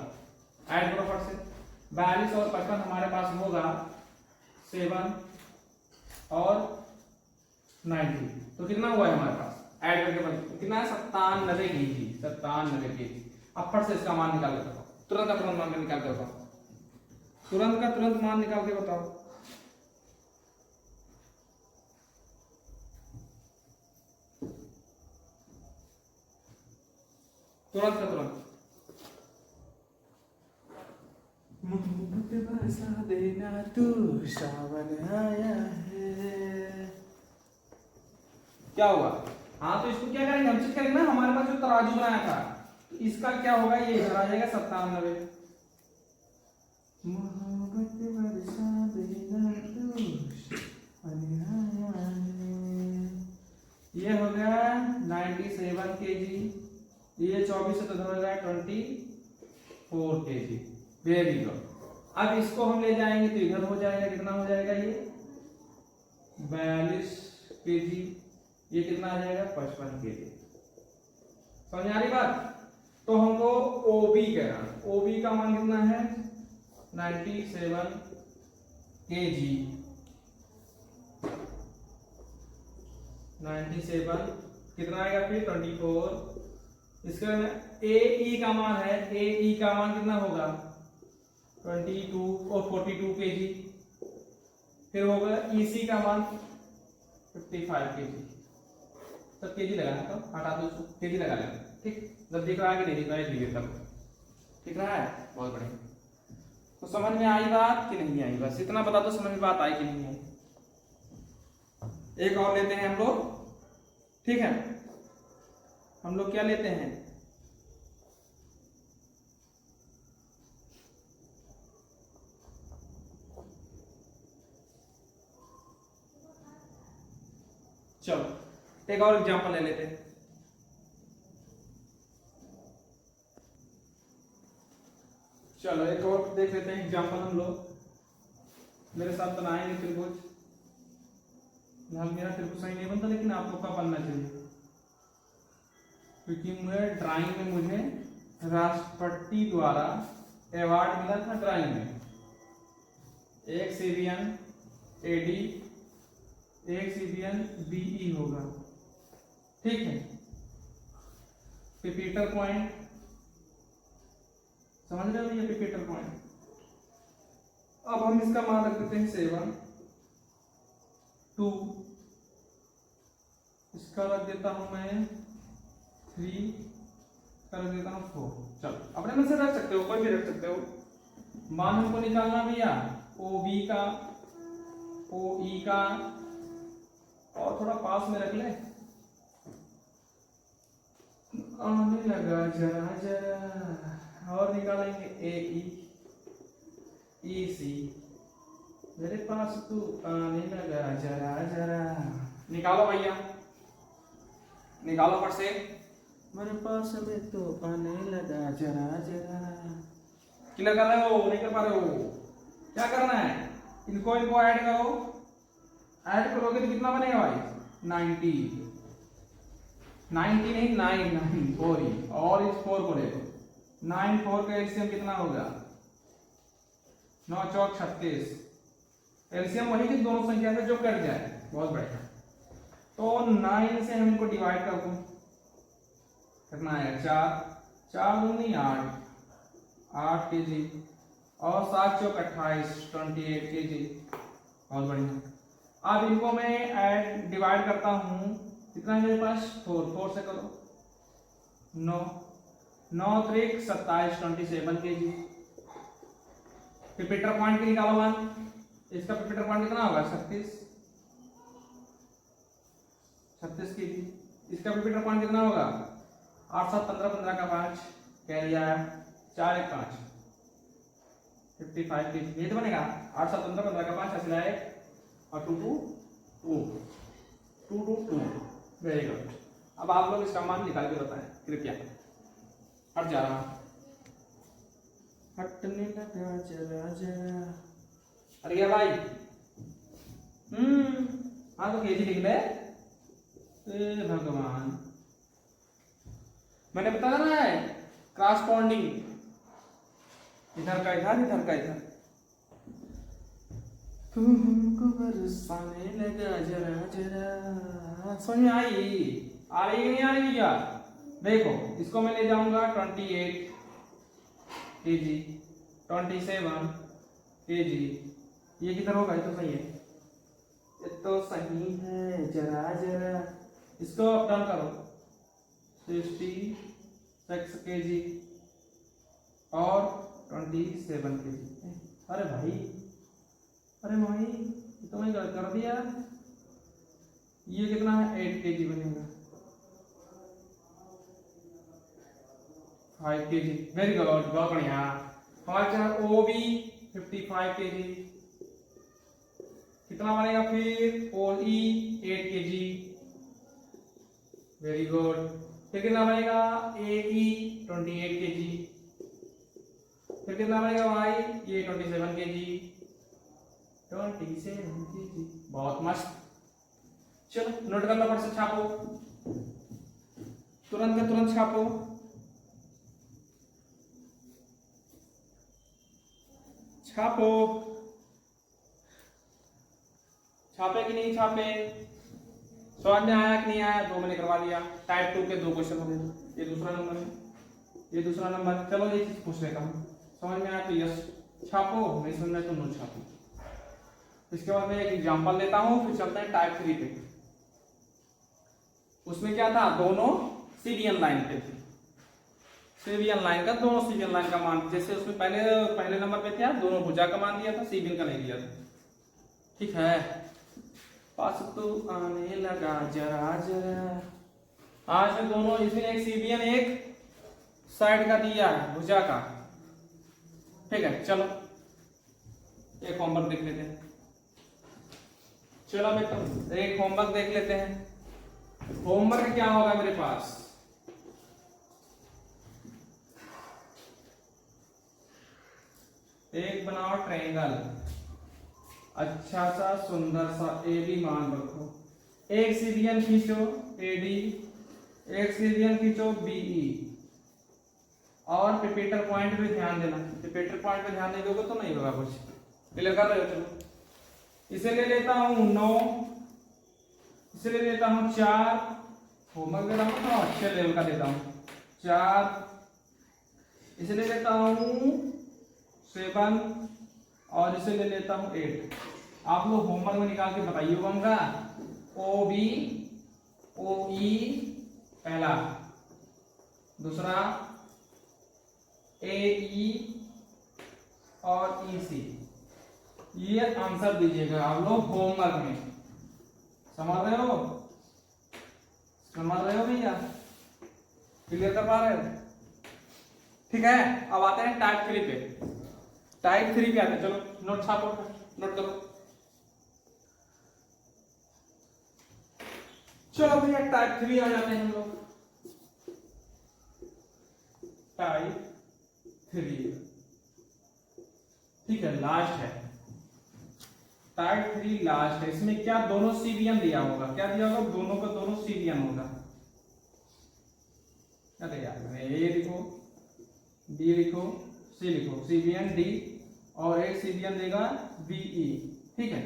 ऐड करो फट से। 42 और 55 हमारे पास होगा 7 और 90। तो कितना हुआ है हमारे पास? ऐड करके कितना है? 97 केजी। 97 केजी। अब फट से इसका मान निकाल लेते हो। तुरंत का तुरंत मान निकाल के बताओ, तुरंत का तुरंत मान निकाल के बताओ। तुरंत का तुरंत। मोहब्बत बरसा देना तू, सावन आया है। क्या हुआ? हाँ तो इसको क्या करेंगे, हम चेक करेंगे ना, हमारे पास जो तराजू बनाया था तो इसका क्या होगा, ये इधर आ जाएगा 97। मोहब्बत बरसा देना तू, ये हो गया 97 kg, ये 24 से तो हो गया 24 kg। Very good. अब इसको हम ले जाएंगे तो इधर हो जाएगा, कितना हो जाएगा ये 42 kg, ये कितना आ जाएगा 55 kg। समझ आ रही बात? तो हमको OB कहना, OB का मान कितना है 97 kg, 97 कितना आएगा फिर 24। इसके बाद AE का मान है, AE का मान कितना होगा 22 और 42 kg। फिर होगा EC का मान 55 kg। सब केजी लगाना, तो हटा दो, केजी लगा लेना। ठीक, जब दिख रहा है कि नहीं दिख रहा है दिखे तब दिख रहा है, बहुत बढ़िया। तो समझ में आई बात कि नहीं आई? बस इतना बता दो समझ में बात आई कि नहीं आई। एक और लेते हैं हम लोग, ठीक है। हम लोग क्या लेते हैं, चलो एक और एग्जांपल ले लेते हैं। चलो एक और देख लेते हैं एग्जांपल हम लोग। मेरे साथ बनाएंगे त्रिभुज, मेरा त्रिभुज सही नहीं बनता लेकिन आप लोग का बनना चाहिए, क्योंकि ड्राइंग में मुझे राष्ट्रपति द्वारा अवार्ड मिला था ड्राइंग में। एक CBN AD, एक CBN BE होगा, ठीक है। पिपीटर पॉइंट, समझ रहे हो ये पिपीटर पॉइंट। अब हम इसका मान रख देते हैं 7, 2, इसका रख देता हूं मैं 3, इसका रख देता हूं 4। चलो अपने में से रख सकते हो, कोई भी रख सकते हो। मान हमको निकालना भैया OB का, OE का, और थोड़ा पास में रख ले, आने लगा जरा जरा। और निकालेंगे AE, EC, मेरे पास तू आने लगा जरा जरा। निकालो भैया, निकालो फट से, मेरे पास में तो आने लगा जरा जरा। क्लियर कर रहे हो, नहीं कर पा रहे हो? क्या करना है, इनको ऐड करो, ऐड करोगे तो कितना बनेगा भाई 90, 90 नहीं 9 4 ही, और इस 4 को देखो, 9 4 का एलसीएम कितना होगा 9 चौक 36। एलसीएम वही की दोनों संख्या से जो कट जाए, बहुत बढ़िया। तो 9 से हम इनको डिवाइड कर दो, कितना है 4, 4 दूनी 8 kg, और 7 चौक 28 28 kg, बहुत बढ़िया। अब इनको मैं ऐड डिवाइड करता हूं, कितना है मेरे पास 4 से करो, 9 9 त्रिक 27 27 kg। पिपीटर पॉइंट की निकालो मान, इसका पिपीटर पॉइंट कितना होगा 36 kg। इसका पिपीटर पॉइंट कितना होगा 8 7 15 15 का 5, कह दिया 4 1 5 55 kg। ये तो बनेगा 8 7 15 15 का 5 ऐसे लाए, और 2 2 2 2 2 2। Very good. अब आप लोग इसका मान निकाल के बताएं कृपया। हट जा रहा, हटने लगा जरा जरा। अरे क्या भाई, हाँ तो केजी लिख ले। भगवान, मैंने बताया ना है क्रॉसपॉन्डिंग, इधर का इधर, इधर का इधर। तुमको बरसाने लगा जरा जरा। समझ में आई? आ रही नहीं आ रही भैया? देखो इसको मैं ले जाऊंगा 28, kg, 27 kg। ये किधर होगा? ये तो सही है, ये तो सही है। जरा जरा इसको अप डाउन करो। 66 kg और 27 kg। अरे भाई, अरे भाई, ये तो मैं गलत कर दिया। ये कितना है? 8 kg बनेगा। 5 kg। वेरी गुड, बहुत बढ़िया। हमारा ओ बी 55 kg। कितना बनेगा फिर? ओ ई 8 kg। Very good. फिर कितना बनेगा? ए ई 28 kg। फिर कितना बनेगा वाई? ये 27 kg। 27 kg, बहुत मस्त। चलो नोट कर लो, फट से छापो, तुरंत का तुरंत छापो। छापो, छापे कि नहीं छापे? समझ में आया कि नहीं आया? 2 मैंने करवा दिया। टाइप 2 के 2 क्वेश्चन हो गए। ये दूसरा नंबर है, ये दूसरा नंबर। चलो ये चीज पूछ लेता हूँ, समझ में आया तो यस छापो, नहीं समझ में तो नो छापो। इसके बाद मैं एक एग्जांपल लेता हूँ, फिर चलते हैं टाइप 3 पे। उसमें क्या था? दोनों सीरियल लाइन पे थे। सीरियल लाइन का, दोनों सीरियल लाइन का मान, जैसे उसमें पहले नंबर पे क्या? दोनों भुजा का मान दिया था, सीबियन का नहीं दिया था। ठीक है, पास तो आने लगा जरा जरा। आज में दोनों, इसमें एक सीबियन एक साइड का दिया है, भुजा का। ठीक है, चलो एक होमवर्क देख लेते हैं। चलो बेटा एक होमवर्क देख लेते हैं। होमवर्क क्या होगा मेरे पास? एक बनाओ ट्रायंगल, अच्छा सा सुंदर सा, ए बी मान रखो। एक सीरियन खींचो ए डी, एक सीरियन खींचो बीई, और पिपेटर पॉइंट पे ध्यान देना। पिपेटर पॉइंट पे ध्यान नहीं दोगे तो नहीं होगा कुछ। क्लियर कर रहे हो? चलो इसे ले लेता हूं 9, इसे ले लेता हूं 4। होमवर्क दे रहा हूं तो अच्छे लेवल का देता हूं। 4, इसे ले लेता हूं 7, और इसे ले लेता हूं 8। आप लोग होमवर्क में निकाल के बताइएगा। ओ बी, ओ ई पहला, दूसरा ए ई और ई सी। ये आंसर दीजिएगा आप लोग होमवर्क में। समझ रहे हो? समझ रहे हो भैया? क्लियर कर पा रहे हो? ठीक है, अब आते हैं टाइप 3 पे। टाइप 3 पे आते हैं। चलो नोट छापो, नोट करो। चलो भैया टाइप 3 आ जाते हैं हम लोग। टाइप 3, ठीक है, लास्ट है। टाइप 3 लास्ट है। इसमें क्या? दोनों सीबियन दिया होगा। क्या दिया होगा? दोनों का दोनों सीबियन होगा। अरे यार, ए लिखो, बी लिखो, सी लिखो, सीबियन डी, और एक सीबियन देगा बीई। ठीक है,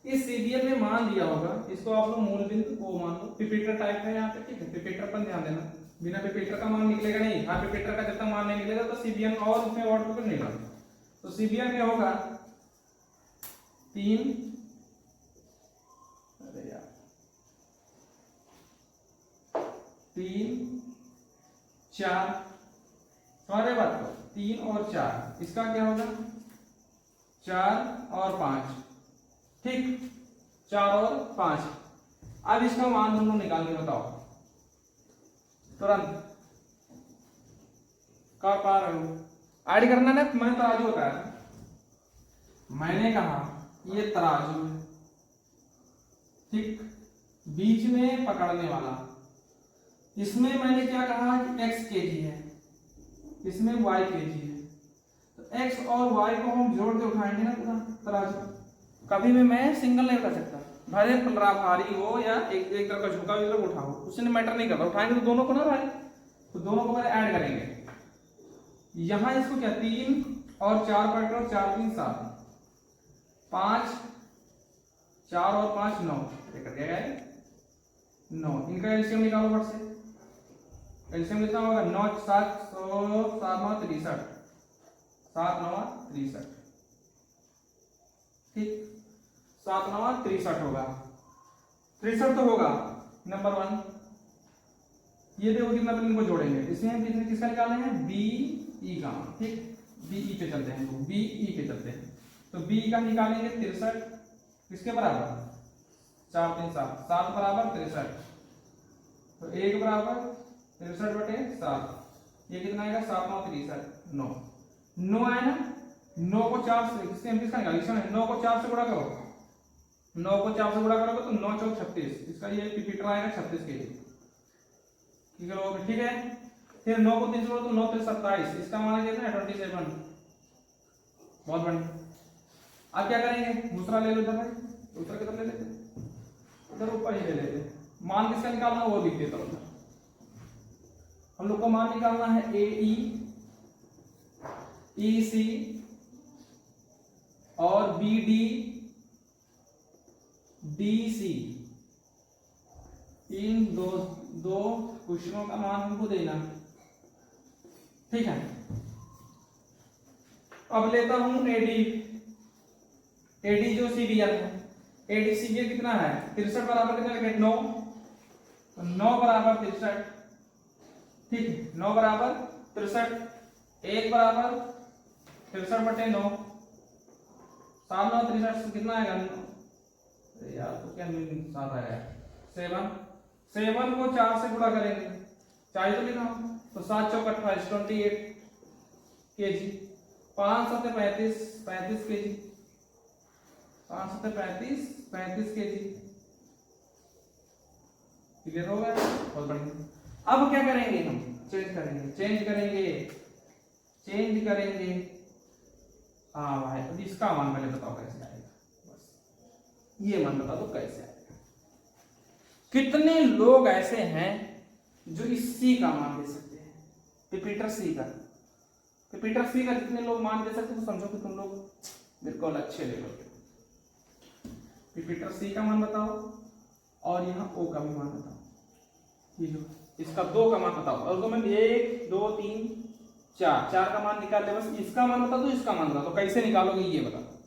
इस सीबियन में मान दिया होगा, इसको आप लोग मूल बिंदु ओ मान लो। पिपेटर टाइप है यहाँ पे। ठीक है, पिपेटर पर ध्यान देना, बिना पिपेटर का मान निकलेगा नहीं। हाँ, पिपेटर का जब तक मान नहीं निकलेगा तो सीबियन और उसमें और तो नहीं होगा। तो सीबियन में होगा 3, अरे यार 3 4, समझ बात को? 3 और 4, इसका क्या होगा? 4 और 5। ठीक, 4 और 5। अब इसका मान दोनों निकाल के बताओ तुरंत। कर पा रहे हो? ऐड करना ना, मैंने तराजू बताया। मैंने कहा ये तराजू है, ठीक, बीच में पकड़ने वाला। इसमें मैंने क्या कहा कि x kg है, इसमें y kg है। तो x और y को हम जोड़ के उठाएंगे ना पूरा तराजू। कभी भी मैं सिंगल नहीं उठा सकता, भले पलरा भारी हो या एक तरफ का झुका हुआ उठाओ, उससे मैटर नहीं करता। उठाएंगे तो दोनों को ना भाई, तो दोनों को पहले ऐड करेंगे। यहां इसको क्या? 3 और 4 काट लो, 4 3 7, 5, 4 और 5 9, कर दिया गया 9। इनका एलसीएम निकालो फट से। एलसीएम कितना होगा? 9 7 9 63, 7 9 63, ठीक, 7 9 63 होगा, 63 तो होगा नंबर 1। ये देखो कितना बिल इनको जोड़ेंगे, इसमें हम किसका निकालना है, बी ई का मान, ठीक, बी ई पे चलते हैं, बी ई पे चलते हैं, तो बी का निकालेंगे 63, किसके बराबर, 4 3 7, 7 बराबर 63, तो 1 बराबर 63/7, ये कितना आएगा, 7 9 63, 9 9 आए ना, 9 को 4 से, इससे हम किसका निकालेंगे, 9 को 4 से गुणा करो, 9 को 4 से गुणा करोगे तो 9 4 36, इसका ये रिपीटर आएगा 36 के, ठीक है। फिर 9 को 3 से गुणा तो 9 3 27, इसका मान कितना है 27, बहुत बढ़िया। अब क्या करेंगे, दूसरा ले लो इधर भाई, दूसरा किधर ले लेते, इधर ऊपर ही ले लेते, मान किसका निकालना वो लिख देता हूं, हम लोग को मान निकालना है ए ई सी और बी डी डी सी, इन दो क्वेश्चनों का मान हमको देना, ठीक है। अब लेता हूं एडी जो सीबीएल है, एडी सीबीएल कितना है, 63 बराबर कितना लगे, 9, 9 बराबर 63, ठीक है, 9 बराबर 63, 1 बराबर 63/9, 7 9 63 कितना आएगा, यार तो क्या 7 आएगा, 7 को 4 से गुणा करेंगे, 4 तो लिखा, तो 7 चौक 28, 28 केजी, 5 7 35, 35 केजी, 5 7 35, 35 केजी, क्लियर हो गया, बहुत बढ़िया। अब क्या करेंगे, हम चेंज करेंगे, हाँ भाई, अब इसका मान पहले बताओ कैसे आएगा, बस ये मान बता दो कैसे आएगा। कितने लोग ऐसे हैं जो इस सी का मान दे सकते हैं, रिपीटर सी का कितने लोग मान दे सकते हैं, तो समझो कि तुम लोग बिल्कुल अच्छे ले लोगे। रिपीटर सी का मान बताओ और यहाँ ओ का भी मान बताओ, ये जो इसका 2 का मान बताओ, और तो मैं 1 2 3 4 का मान निकाल ले, बस इसका मान बता दो, इसका मान बता दो, कैसे निकालोगे ये बता दो,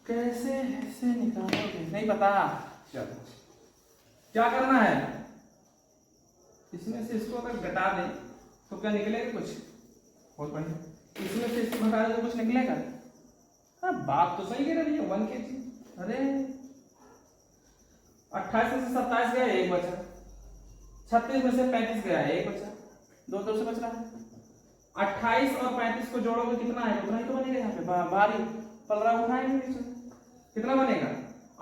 कैसे निकालोगे, नहीं पता, चलो क्या करना है, इसमें से इसको अगर घटा दें तो क्या निकलेगा, कुछ बहुत बढ़िया, इसमें से इसको घटा दें तो कुछ निकलेगा, हाँ बात तो सही कह रही है, 1 kg, अरे 28 में से 27 गया, 1 बचा, 36 में से 35 गया, 1 बचा, 2 से बच रहा है, 28 और 35 को जोड़ोगे कितना है, उतना ही तो बनेगा, यहाँ पे भारी पलरा उठाएंगे, कितना बनेगा,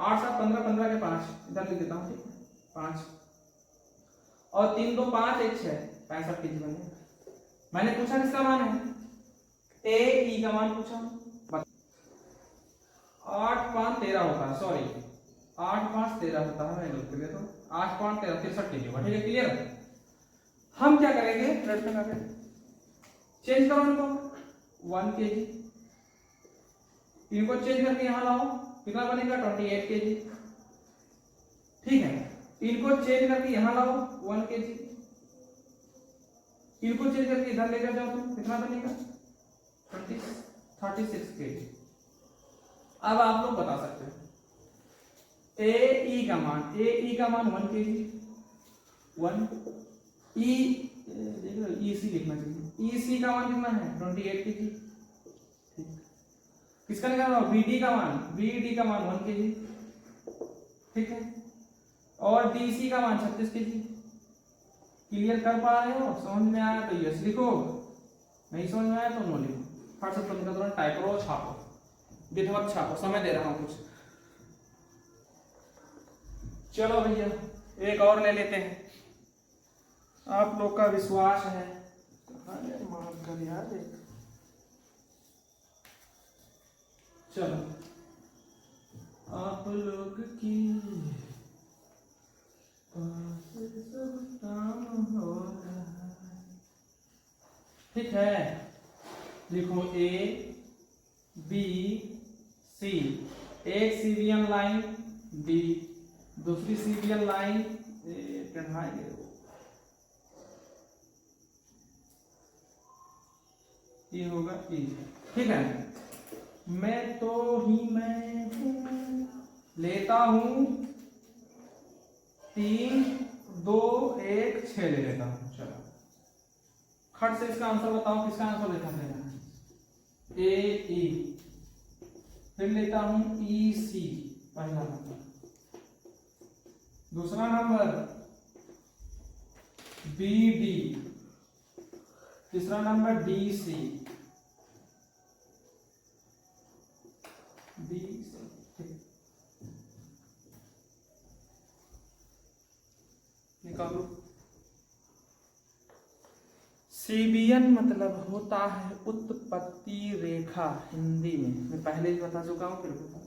8 7 15, 15 के 5, इधर लिख देता हूँ, ठीक है 5, और 3 2 5 1 6, 65 केजी बनेगा। मैंने पूछा किसका मान है, ए ई का मान पूछा, 8 5 13 होता है, सॉरी 8 5 13 होता है, मैं गलत कर देता हूँ, 8 5 13 63 केजी होगा, ठीक है, क्लियर है। हम क्या करेंगे, चेंज करो इनको, 1 kg, इनको चेंज करके यहां लाओ, कितना बनेगा 28 kg, ठीक है, इनको चेंज करके यहां लाओ 1 kg, इनको चेंज करके इधर लेकर जाओ तो कितना बनेगा 36 kg। अब आप लोग बता सकते हो ए ई का मान 1 kg, 1 ई देख लो, ई सी लिखना चाहिए, ई सी का मान कितना है 28 kg, किसका निकालना, बीडी का मान 1 kg, ठीक है, और डीसी का मान 36 kg। क्लियर कर पा रहे हो, समझ में आया तो यस लिखो, नहीं समझ में आया तो नो लिखो, फट से तुम निकाल टाइप करो, छापो, विधिवत छापो, समय दे रहा हूं कुछ। चलो भैया एक और ले लेते हैं, आप लोग का विश्वास है, अरे मान कर यार, चलो आप लोग की सब काम हो रहा है, ठीक है, लिखो ए बी सी, एक सीरियल लाइन बी, दूसरी सीरियल लाइन ई होगा ई। ठीक है, मैं तो ही मैं हूँ, लेता हूँ 3 2 1 6 ले लेता हूँ। चलो खट से इसका आंसर बताओ, किसका आंसर लिखा देना। ए ई, फिर लेता हूँ ई सी, पहला नंबर। दूसरा नंबर बी डी, तीसरा number D C, D C. निकालो। सीबियन मतलब होता है उत्पत्ति रेखा हिंदी में, मैं पहले ही बता चुका हूँ, फिर बता।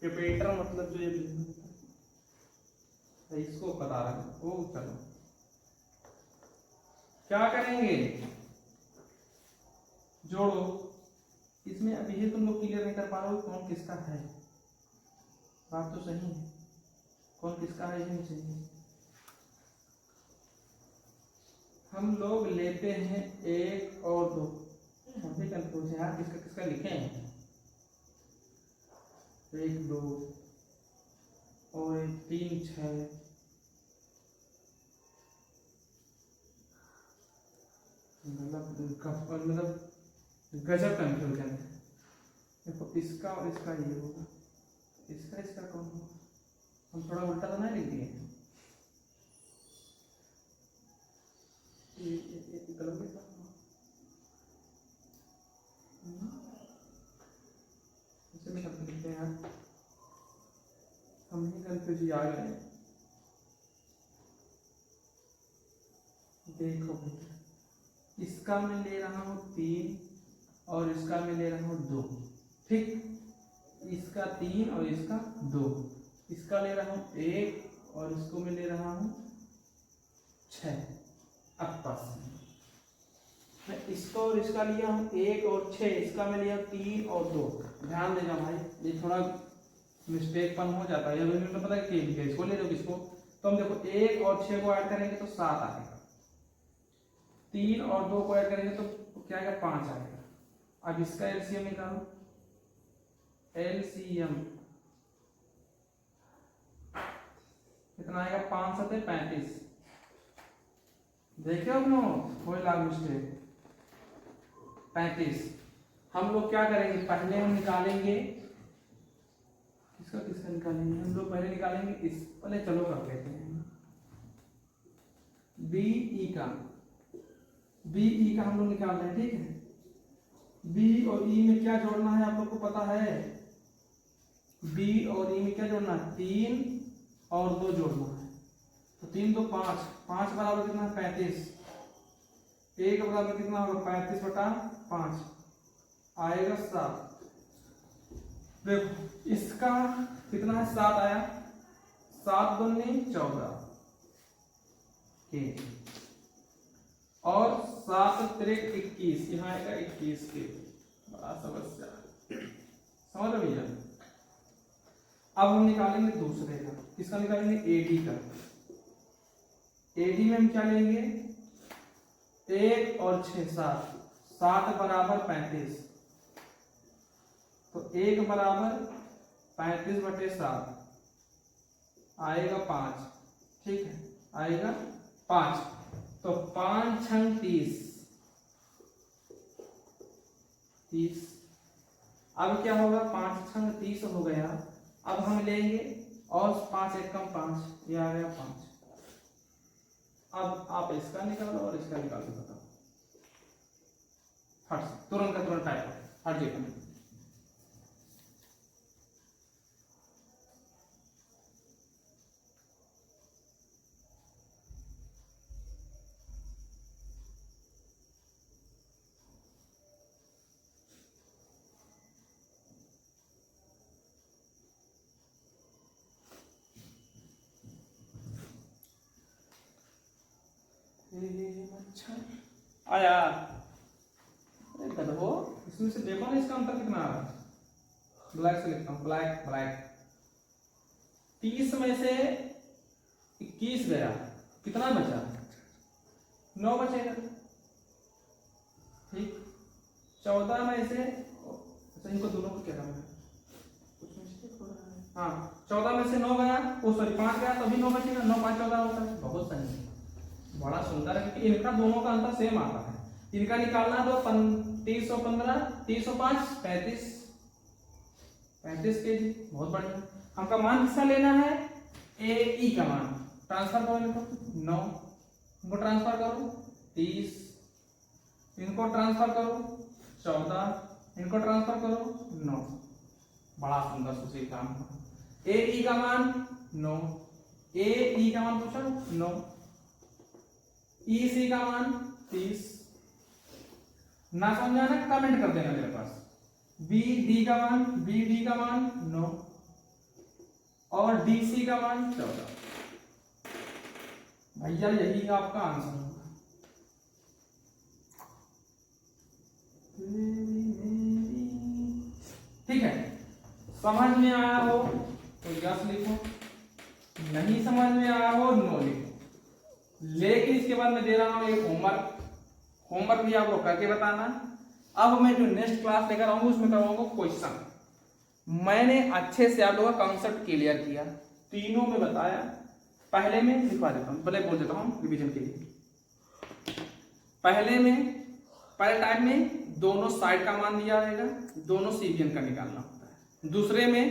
इक्वेटर मतलब जो ये इसको बता रहा हूँ। ओ चलो क्या करेंगे, जोड़ो। इसमें अभी ये तुम लोग क्लियर नहीं कर पा रहे हो कौन किसका है। बात तो सही है, कौन किसका है ये नहीं चाहिए। हम लोग लेते हैं 1 और 2, हम कंफ्यूज है किसका किसका लिखे हैं। 1 2 और 3 6, मतलब गजब कंफ्यूजन है। देखो इसका और इसका ये होगा, इसका इसका कौन होगा। हम थोड़ा उल्टा तो नहीं लिख दिए, लिखते हैं हम ही कंफ्यूज आ गए। देखो इसका मैं ले रहा हूँ 3 और इसका मैं ले रहा हूँ 2। ठीक, इसका 3 और इसका 2, इसका ले रहा हूँ 1 और इसको मैं ले रहा हूँ 6। अब पास मैं इसको और इसका लिया हूँ 1 और 6, इसका मैं लिया 3 और 2। ध्यान देना भाई, ये थोड़ा मिस्टेक पन हो जाता है। अभी तो पता है कि इसको ले लो किसको, तो हम देखो 1 और 6 को ऐड करेंगे तो 7 आएगा, 3 और 2 को ऐड करेंगे तो क्या आएगा 5 आएगा। अब इसका एलसीएम निकालो, एलसीएम कितना आएगा 5 7 35। देखिए अपनो कोई लाभ मिस्टेक 35। हम लोग क्या करेंगे, पहले हम निकालेंगे किसका किसका निकालेंगे, हम लोग पहले निकालेंगे इस, पहले चलो कर लेते हैं बी ई का। बी ई का हम लोग निकाल रहे हैं। ठीक है, बी और ई में क्या जोड़ना है आप लोग को पता है। बी और ई में क्या जोड़ना है, 3 और 2 जोड़ना है। तो 3 2 5, 5 बराबर कितना है 35। 1 बराबर कितना होगा 35 बटा 5 आएगा 7। देखो इसका कितना है 7 आया, 7 दूनी 14 के, और 7 3 21, यहाँ आएगा 21 के। बड़ा समस्या, समझ रहे भैया। अब हम निकालेंगे दूसरे का, किसका निकालेंगे एडी का। एडी में हम क्या लेंगे 1 और 6 7, 7 बराबर 35, तो 1 बराबर 35 बटे 7 आएगा 5। ठीक है, आएगा 5, तो 5 छंग 30। अब क्या होगा 5 छंग 30 हो गया। अब हम लेंगे और 5 1 कम 5, ये आ गया 5। अब आप इसका निकालो और इसका निकालो, बताओ हट तुरंत का तुरंत टाइप हट जाएगा। आया गधो, इसमें से देखो ना इसका अंतर कितना आ रहा है। ब्लैक से लिखता हूँ, ब्लैक ब्लैक। 30 में से 21 गया, कितना बचा 9 बचेगा। ठीक, 14 में से, अच्छा इनको दोनों को क्या करना है, कुछ मिस्टेक हो रहा है। हाँ 14 में से 9 गया, ओ सॉरी 5 गया, तभी 9 बचेगा, 9 5 14 होता है। बहुत सही, बड़ा सुंदर है, क्योंकि इनका दोनों का अंतर सेम आता है। इनका निकालना तो 315 305 35 kg, बहुत बढ़िया। हमका मान किसका लेना है, ए ई का मान। ट्रांसफर करो इनको, 9 इनको ट्रांसफर करो 30, इनको ट्रांसफर करो 14, इनको ट्रांसफर करो 9। बड़ा सुंदर सुशील काम। ए ई का मान 9, ए ई का मान पूछा 9, ई सी का मान 30। ना समझाना कमेंट कर देना मेरे पास। बी डी का मान, बी डी का मान 9 और डी सी का मान 14। भैया यही आपका आंसर होगा। ठीक है, समझ में आया हो तो यस लिखो, नहीं समझ में आया हो नो लिखो। लेकिन इसके बाद मैं दे रहा हूं एक होमवर्क भी आपको करके बताना। अब मैं जो नेक्स्ट क्लास लेकर आऊंगा उसमें करवाऊंगा क्वेश्चन। मैंने अच्छे से आप लोगों का कॉन्सेप्ट क्लियर किया, तीनों में बताया। पहले में लिखवा देता हूं, पहले बोल देता हूं रिवीजन के लिए। पहले टाइप में दोनों साइड का मान दिया रहेगा, दोनों सीबीएन का निकालना होता है। दूसरे में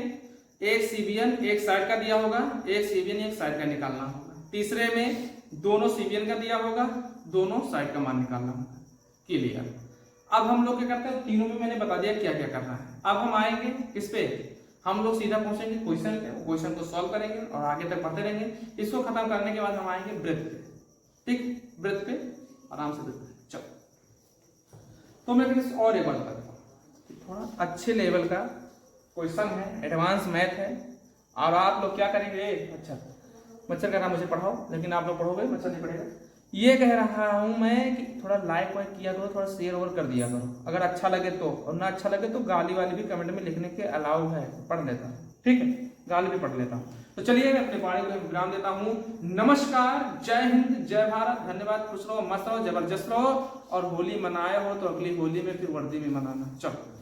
एक सीबीएन एक साइड का दिया होगा, एक सीबीएन एक साइड का निकालना होगा। तीसरे में दोनों सीबीएन का दिया होगा, दोनों साइड का मान निकालना होगा। क्लियर। अब हम लोग क्या करते हैं, तीनों में मैंने बता दिया क्या क्या करना है। अब हम आएंगे किस पे, हम लोग सीधा पहुंचेंगे क्वेश्चन पे, क्वेश्चन को सॉल्व करेंगे और आगे तक पढ़ते रहेंगे। इसको खत्म करने के बाद हम आएंगे ब्रेथ पे। ठीक, ब्रेथ पे आराम से ब्रेथ पे। चलो तो मैं फिर और एक बार बता देता हूँ, थोड़ा अच्छे लेवल का क्वेश्चन है, एडवांस मैथ है। और आप लोग क्या करेंगे, अच्छा मच्छर का नाम मुझे पढ़ाओ, लेकिन आप लोग पढ़ोगे, मच्छर नहीं पढ़ेगा। ये कह रहा हूं मैं कि थोड़ा लाइक वाइक किया करो, थोड़ा शेयर ओवर कर दिया करो अगर अच्छा लगे तो, और ना अच्छा लगे तो गाली वाली भी कमेंट में लिखने के अलाउ है, पढ़ लेता हूँ। ठीक है, गाली भी पढ़ लेता हूँ। तो चलिए मैं अपने पारी को विराम देता हूँ। नमस्कार, जय हिंद, जय भारत, धन्यवाद, खुश रहो, मस्त रहो, जबरदस्त रहो। और होली मनाए हो तो अगली होली में फिर वर्दी में मनाना। चलो।